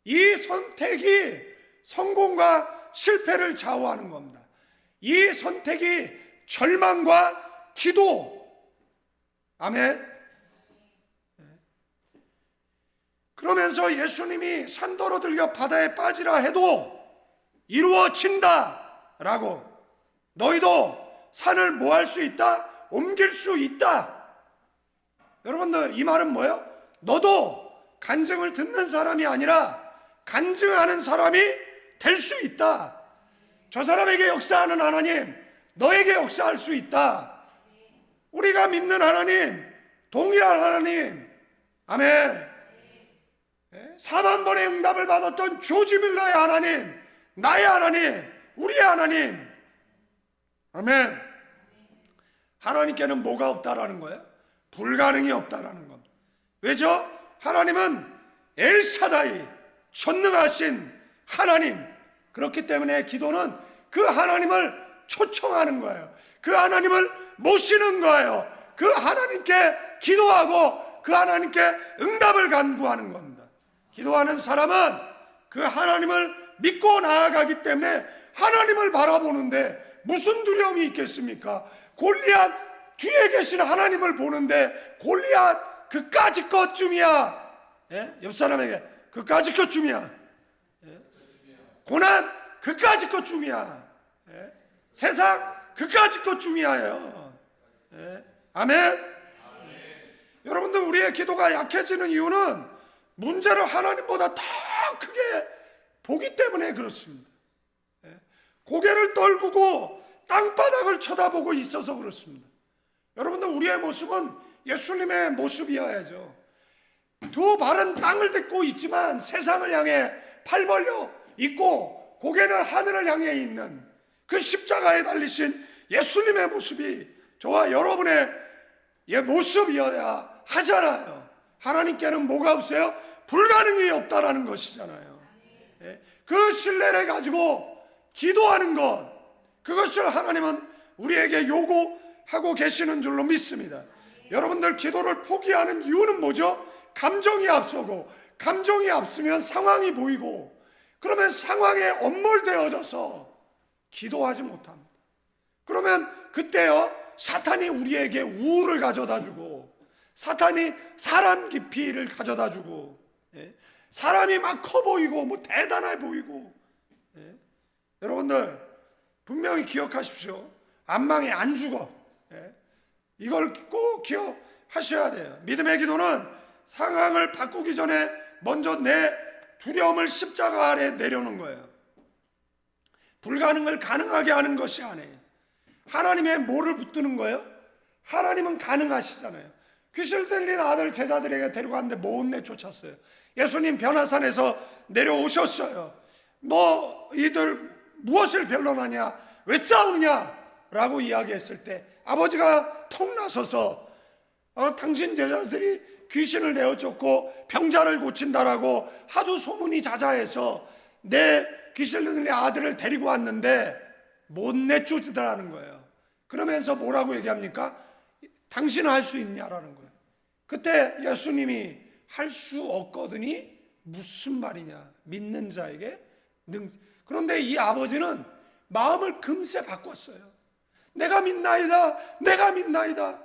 이 선택이 성공과 실패를 좌우하는 겁니다. 이 선택이 절망과 기도, 아멘. 그러면서 예수님이 산더러 들려 바다에 빠지라 해도 이루어진다 라고, 너희도 산을 뭐 할 수 있다? 옮길 수 있다. 여러분들, 이 말은 뭐예요? 너도 간증을 듣는 사람이 아니라 간증하는 사람이 될 수 있다. 저 사람에게 역사하는 하나님, 너에게 역사할 수 있다. 우리가 믿는 하나님, 동일한 하나님, 아멘. 4만 번의 응답을 받았던 조지 밀러의 하나님, 나의 하나님, 우리의 하나님, 아멘. 하나님께는 뭐가 없다라는 거예요? 불가능이 없다라는 겁니다. 왜죠? 하나님은 엘샤다이, 전능하신 하나님. 그렇기 때문에 기도는 그 하나님을 초청하는 거예요. 그 하나님을 모시는 거예요. 그 하나님께 기도하고 그 하나님께 응답을 간구하는 겁니다. 기도하는 사람은 그 하나님을 믿고 나아가기 때문에 하나님을 바라보는데 무슨 두려움이 있겠습니까? 골리앗 뒤에 계신 하나님을 보는데 골리앗 그까짓 것쯤이야. 예? 옆 사람에게 그까짓 것쯤이야. 예? 고난 그까짓 것쯤이야. 예? 세상 그까짓 것쯤이야요. 예? 아멘. 여러분들, 우리의 기도가 약해지는 이유는 문제를 하나님보다 더 크게 보기 때문에 그렇습니다. 예? 고개를 떨구고 땅바닥을 쳐다보고 있어서 그렇습니다. 여러분들, 우리의 모습은 예수님의 모습이어야죠. 두 발은 땅을 딛고 있지만 세상을 향해 팔 벌려 있고 고개는 하늘을 향해 있는 그 십자가에 달리신 예수님의 모습이 저와 여러분의 모습이어야 하잖아요. 하나님께는 뭐가 없어요? 불가능이 없다라는 것이잖아요. 그 신뢰를 가지고 기도하는 것, 그것을 하나님은 우리에게 요구하고 계시는 줄로 믿습니다. 여러분들 기도를 포기하는 이유는 뭐죠? 감정이 앞서고, 감정이 앞서면 상황이 보이고, 그러면 상황에 엄몰되어져서 기도하지 못합니다. 그러면 그때요, 사탄이 우리에게 우울을 가져다 주고, 사탄이 사람 깊이를 가져다 주고, 사람이 막 커 보이고 뭐 대단해 보이고. 여러분들 분명히 기억하십시오. 안망에 안 죽어. 이걸 꼭 기억하셔야 돼요. 믿음의 기도는 상황을 바꾸기 전에 먼저 내 두려움을 십자가 아래 내려놓는 거예요. 불가능을 가능하게 하는 것이 아니에요. 하나님의 뭐를 붙드는 거예요? 하나님은 가능하시잖아요. 귀신 들린 아들 제자들에게 데려갔는데 못 내쫓았어요. 예수님 변화산에서 내려오셨어요. 너 이들 무엇을 변론하냐? 왜 싸우느냐? 라고 이야기했을 때 아버지가 통 나서서 당신 제자들이 귀신을 내어쫓고 병자를 고친다라고 하도 소문이 자자해서 내 귀신 들린 아들을 데리고 왔는데 못 내쫓으더라는 거예요. 그러면서 뭐라고 얘기합니까? 당신은 할 수 있냐라는 거예요. 그때 예수님이 할 수 없거든이 무슨 말이냐? 믿는 자에게 그런데 이 아버지는 마음을 금세 바꿨어요. 내가 믿나이다, 내가 믿나이다.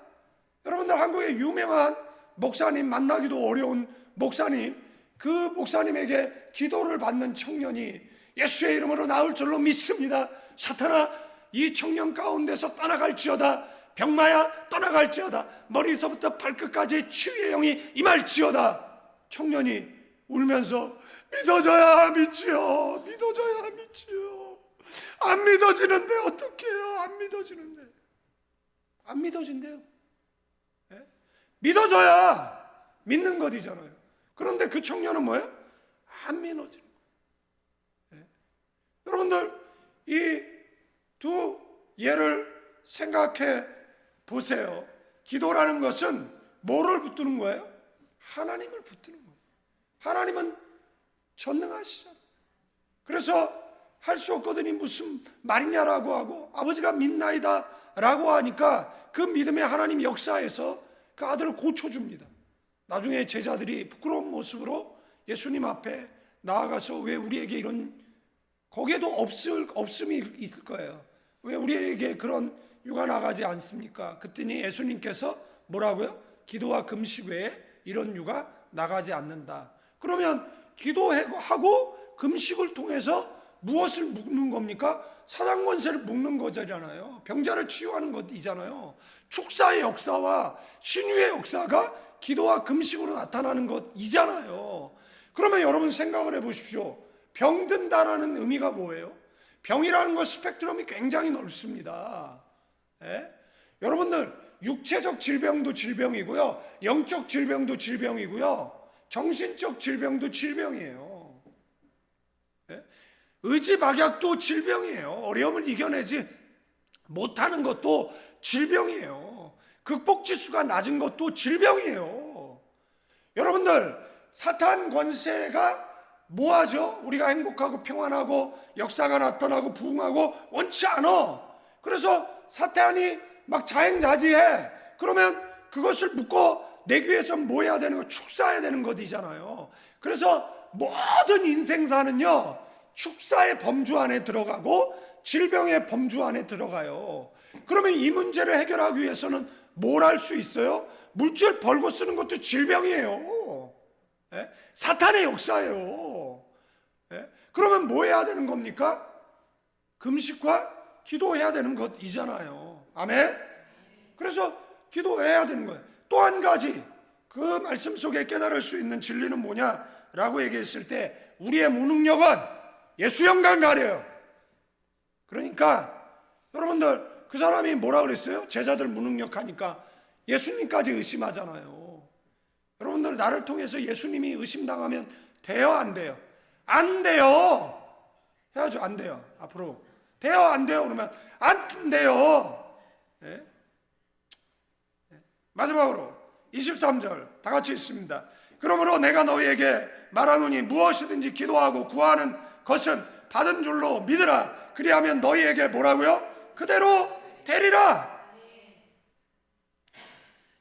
여러분들 한국의 유명한 목사님, 만나기도 어려운 목사님, 그 목사님에게 기도를 받는 청년이 예수의 이름으로 나을 줄로 믿습니다. 사탄아, 이 청년 가운데서 떠나갈지어다. 병마야 떠나갈지어다. 머리서부터 발끝까지 치유의 영이 임할지어다. 청년이 울면서 믿어져야 믿지요, 믿어져야 믿지요. 안 믿어지는데 어떡해요? 안 믿어지는데. 안 믿어진대요. 믿어져야 믿는 것이잖아요. 그런데 그 청년은 뭐예요? 안 믿어지는 거예요. 여러분들 이 두 예를 생각해 보세요. 기도라는 것은 뭐를 붙드는 거예요? 하나님을 붙드는 거예요. 하나님은 전능하시잖아요. 그래서 할 수 없거든이 무슨 말이냐라고 하고 아버지가 믿나이다 라고 하니까 그 믿음의 하나님 역사에서 그 아들을 고쳐줍니다. 나중에 제자들이 부끄러운 모습으로 예수님 앞에 나아가서 왜 우리에게 이런, 거기에도 없음이 있을 거예요. 왜 우리에게 그런 유가 나가지 않습니까? 그랬더니 예수님께서 뭐라고요? 기도와 금식 외에 이런 유가 나가지 않는다. 그러면 기도하고 금식을 통해서 무엇을 묶는 겁니까? 사단 권세를 묶는 거잖아요. 병자를 치유하는 것이잖아요. 축사의 역사와 신유의 역사가 기도와 금식으로 나타나는 것이잖아요. 그러면 여러분 생각을 해보십시오. 병든다라는 의미가 뭐예요? 병이라는 것 스펙트럼이 굉장히 넓습니다. 여러분들 육체적 질병도 질병이고요, 영적 질병도 질병이고요, 정신적 질병도 질병이에요. 의지박약도 질병이에요. 어려움을 이겨내지 못하는 것도 질병이에요. 극복지수가 낮은 것도 질병이에요. 여러분들 사탄 권세가 뭐하죠? 우리가 행복하고 평안하고 역사가 나타나고 부흥하고 원치 않아. 그래서 사탄이 막 자행자지해. 그러면 그것을 묶어 내기 위해서 뭐 해야 되는 거? 축사해야 되는 것이잖아요. 그래서 모든 인생사는요, 축사의 범주 안에 들어가고 질병의 범주 안에 들어가요. 그러면 이 문제를 해결하기 위해서는 뭘 할 수 있어요? 물질 벌고 쓰는 것도 질병이에요. 사탄의 역사예요. 그러면 뭐 해야 되는 겁니까? 금식과 기도해야 되는 것이잖아요. 아멘? 그래서 기도해야 되는 거예요. 또 한 가지 그 말씀 속에 깨달을 수 있는 진리는 뭐냐라고 얘기했을 때 우리의 무능력은 예수 영광 가려요. 그러니까 여러분들 그 사람이 뭐라 그랬어요? 제자들 무능력하니까 예수님까지 의심하잖아요. 여러분들 여러분들 나를 통해서 예수님이 의심당하면 돼요, 안 돼요? 안 돼요. 해야죠. 안 돼요. 앞으로 돼요, 안 돼요? 그러면 안 돼요. 예? 마지막으로 23절 다 같이 읽습니다. 그러므로 내가 너희에게 말하노니 무엇이든지 기도하고 구하는 것은 받은 줄로 믿으라. 그리하면 너희에게 뭐라고요? 그대로 되리라.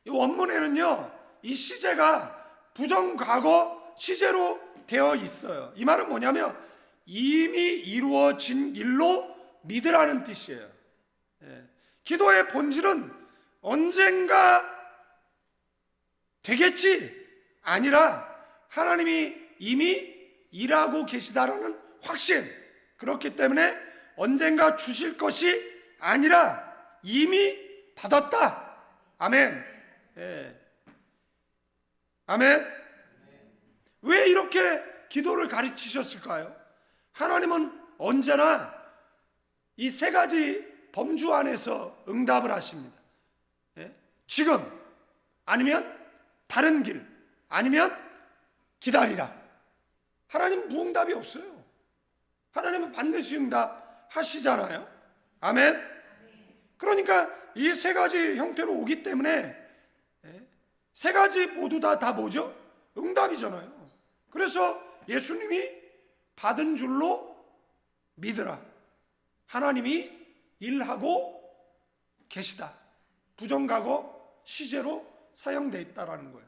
이 원문에는요, 이 시제가 부정과거 시제로 되어 있어요. 이 말은 뭐냐면 이미 이루어진 일로 믿으라는 뜻이에요. 기도의 본질은 언젠가 되겠지 아니라 하나님이 이미 일하고 계시다라는 확신. 그렇기 때문에 언젠가 주실 것이 아니라 이미 받았다. 아멘. 아멘. 왜 이렇게 기도를 가르치셨을까요? 하나님은 언제나 이 세 가지 범주 안에서 응답을 하십니다. 지금, 아니면 다른 길, 아니면 기다리라. 하나님은 무응답이 없어요. 하나님은 반드시 응답하시잖아요. 아멘. 그러니까 이 세 가지 형태로 오기 때문에 세 가지 모두 다 뭐죠? 응답이잖아요. 그래서 예수님이 받은 줄로 믿으라. 하나님이 일하고 계시다. 부정과거 시제로 사용되어 있다라는 거예요.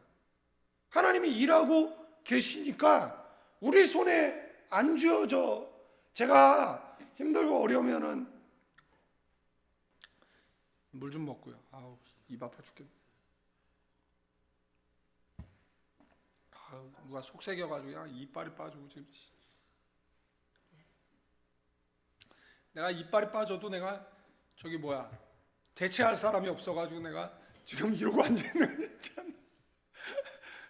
하나님이 일하고 계시니까 우리 손에 안 쥐어져. 제가 힘들고 어려우면은 물 좀 먹고요. 아우, 입 아파 죽겠네. 누가 속삭여가지고 그냥 이빨이 빠지고 지금. 내가 이빨이 빠져도 내가 저기 뭐야 대체할 사람이 없어가지고 내가 지금 이러고 앉아있는 참.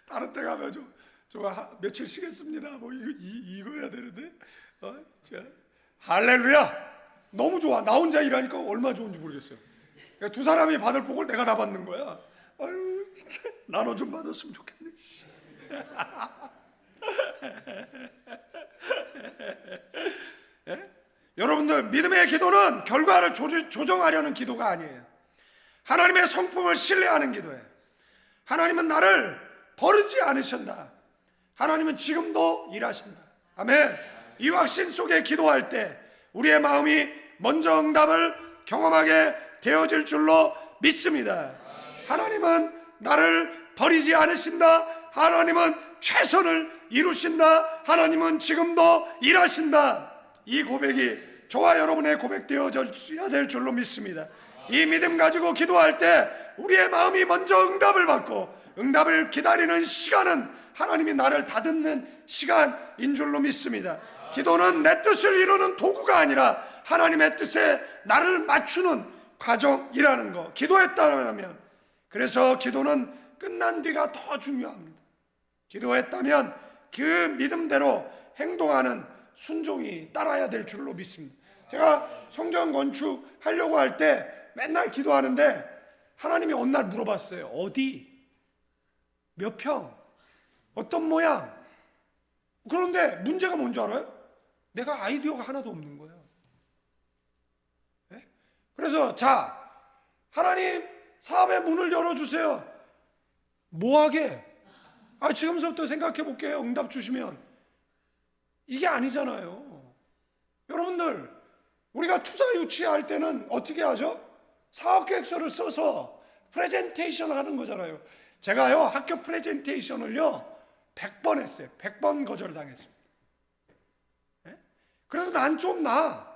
다른 데 가면 좀 며칠 쉬겠습니다. 뭐 이거 해야 되는데. 자, 할렐루야. 너무 좋아. 나 혼자 일하니까 얼마나 좋은지 모르겠어요. 그러니까 두 사람이 받을 복을 내가 다 받는 거야. 아유, 진짜 나눠 좀 받았으면 좋겠네. 여러분들, 믿음의 기도는 결과를 조정하려는 기도가 아니에요. 하나님의 성품을 신뢰하는 기도예요. 하나님은 나를 버리지 않으신다. 하나님은 지금도 일하신다. 아멘. 이 확신 속에 기도할 때 우리의 마음이 먼저 응답을 경험하게 되어질 줄로 믿습니다. 하나님은 나를 버리지 않으신다. 하나님은 최선을 이루신다. 하나님은 지금도 일하신다. 이 고백이 저와 여러분의 고백되어져야 될 줄로 믿습니다. 이 믿음 가지고 기도할 때 우리의 마음이 먼저 응답을 받고 응답을 기다리는 시간은 하나님이 나를 다듬는 시간인 줄로 믿습니다. 기도는 내 뜻을 이루는 도구가 아니라 하나님의 뜻에 나를 맞추는 과정이라는 거. 기도했다면, 그래서 기도는 끝난 뒤가 더 중요합니다. 기도했다면 그 믿음대로 행동하는 순종이 따라야 될 줄로 믿습니다. 제가 성전 건축하려고 할 때 맨날 기도하는데 하나님이 어느 날 물어봤어요. 어디? 몇 평? 어떤 모양? 그런데 문제가 뭔지 알아요? 내가 아이디어가 하나도 없는 거예요. 네? 그래서 자, 하나님 사업의 문을 열어주세요. 뭐하게? 지금서부터 생각해 볼게요. 응답 주시면. 이게 아니잖아요. 여러분들, 우리가 투자 유치할 때는 어떻게 하죠? 사업계획서를 써서 프레젠테이션 하는 거잖아요. 제가요, 학교 프레젠테이션을요 100번 했어요. 100번 거절당했습니다. 네? 그래도 난 좀 나아.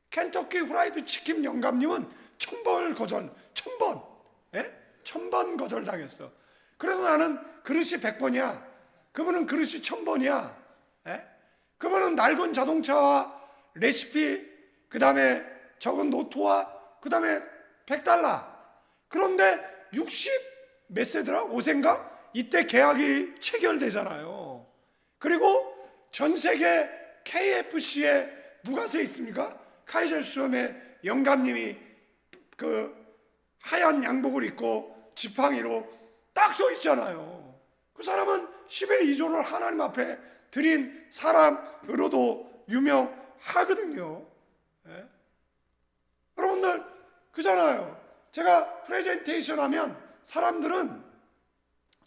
켄터키 후라이드 치킨 영감님은 1000번 거절, 1000번, 네? 1000번 거절당했어. 그래도 나는 그릇이 100번이야. 그분은 그릇이 1000번이야. 네? 그분은 낡은 자동차와 레시피, 그 다음에 적은 노트와 그 다음에 $100. 그런데 60 몇 세더라? 5세인가? 이때 계약이 체결되잖아요. 그리고 전 세계 KFC에 누가 서 있습니까? 카이젤수염의 영감님이 그 하얀 양복을 입고 지팡이로 딱 서 있잖아요. 그 사람은 10의 2조를 하나님 앞에 드린 사람으로도 유명하거든요. 예? 여러분들 그잖아요. 제가 프레젠테이션 하면 사람들은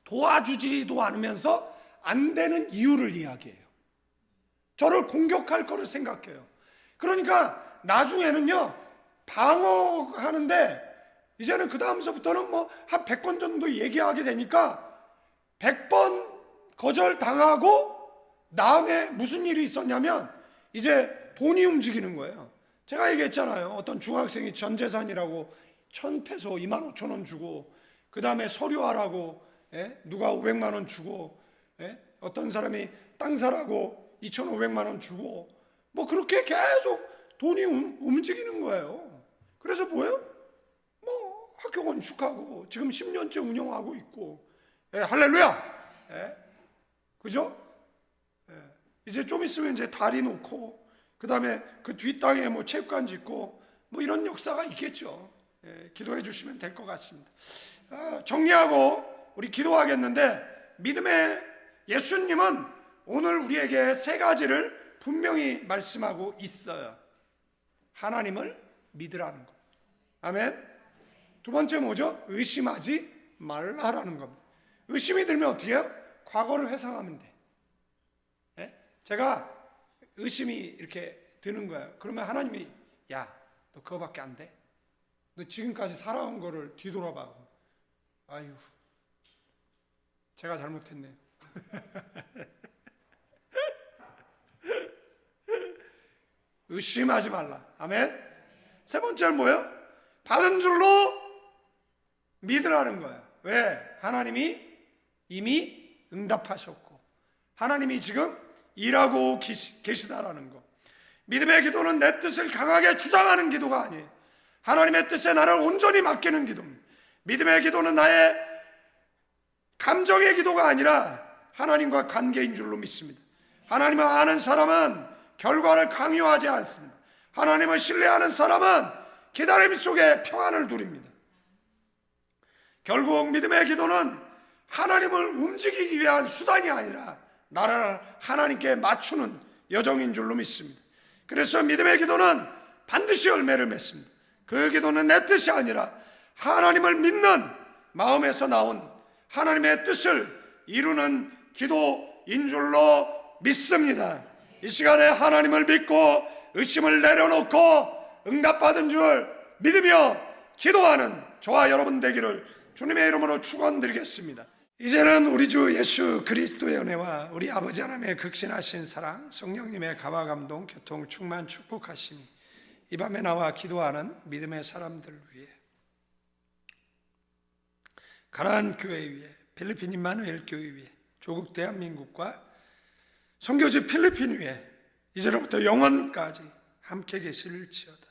도와주지도 않으면서 안 되는 이유를 이야기해요. 저를 공격할 거를 생각해요. 그러니까 나중에는요, 방어하는데 이제는 그 다음서부터는 뭐 한 100번 정도 얘기하게 되니까 100번 거절당하고 다음에 무슨 일이 있었냐면 이제 돈이 움직이는 거예요. 제가 얘기했잖아요. 어떤 중학생이 전 재산이라고 1,000페소 25,000원 주고, 그 다음에 서류하라고 누가 500만 원 주고, 어떤 사람이 땅 사라고 2,500만 원 주고, 뭐 그렇게 계속 돈이 움직이는 거예요. 그래서 뭐예요? 뭐 학교 건축하고 지금 10년째 운영하고 있고, 할렐루야. 그죠? 이제 좀 있으면 이제 다리 놓고, 그 다음에 그 뒷땅에 뭐 체육관 짓고, 뭐 이런 역사가 있겠죠. 기도해 주시면 될 것 같습니다. 정리하고 우리 기도하겠는데, 믿음의 예수님은 오늘 우리에게 세 가지를 분명히 말씀하고 있어요. 하나님을 믿으라는 것. 아멘. 두 번째 뭐죠? 의심하지 말라라는 겁니다. 의심이 들면 어떻게 해요? 과거를 회상하면 돼. 제가 의심이 이렇게 드는 거예요. 그러면 하나님이, 야, 너 그거밖에 안 돼? 너 지금까지 살아온 거를 뒤돌아봐. 아유, 제가 잘못했네. 의심하지 말라. 아멘. 세 번째는 뭐예요? 받은 줄로 믿으라는 거예요. 왜? 하나님이 이미 응답하셨고 하나님이 지금 일하고 계시다라는 거. 믿음의 기도는 내 뜻을 강하게 주장하는 기도가 아니에요. 하나님의 뜻에 나를 온전히 맡기는 기도입니다. 믿음의 기도는 나의 감정의 기도가 아니라 하나님과 관계인 줄로 믿습니다. 하나님을 아는 사람은 결과를 강요하지 않습니다. 하나님을 신뢰하는 사람은 기다림 속에 평안을 누립니다. 결국 믿음의 기도는 하나님을 움직이기 위한 수단이 아니라 나를 하나님께 맞추는 여정인 줄로 믿습니다. 그래서 믿음의 기도는 반드시 열매를 맺습니다. 그 기도는 내 뜻이 아니라 하나님을 믿는 마음에서 나온 하나님의 뜻을 이루는 기도인 줄로 믿습니다. 이 시간에 하나님을 믿고 의심을 내려놓고 응답받은 줄 믿으며 기도하는 저와 여러분 되기를 주님의 이름으로 축원드리겠습니다. 이제는 우리 주 예수 그리스도의 은혜와 우리 아버지 하나님의 극신하신 사랑, 성령님의 감화 감동 교통 충만 축복하심이 이 밤에 나와 기도하는 믿음의 사람들을 위해, 가나안 교회 위에, 필리핀 임마누엘 교회 위에, 조국 대한민국과 선교지 필리핀 위에 이제로부터 영원까지 함께 계실지어다.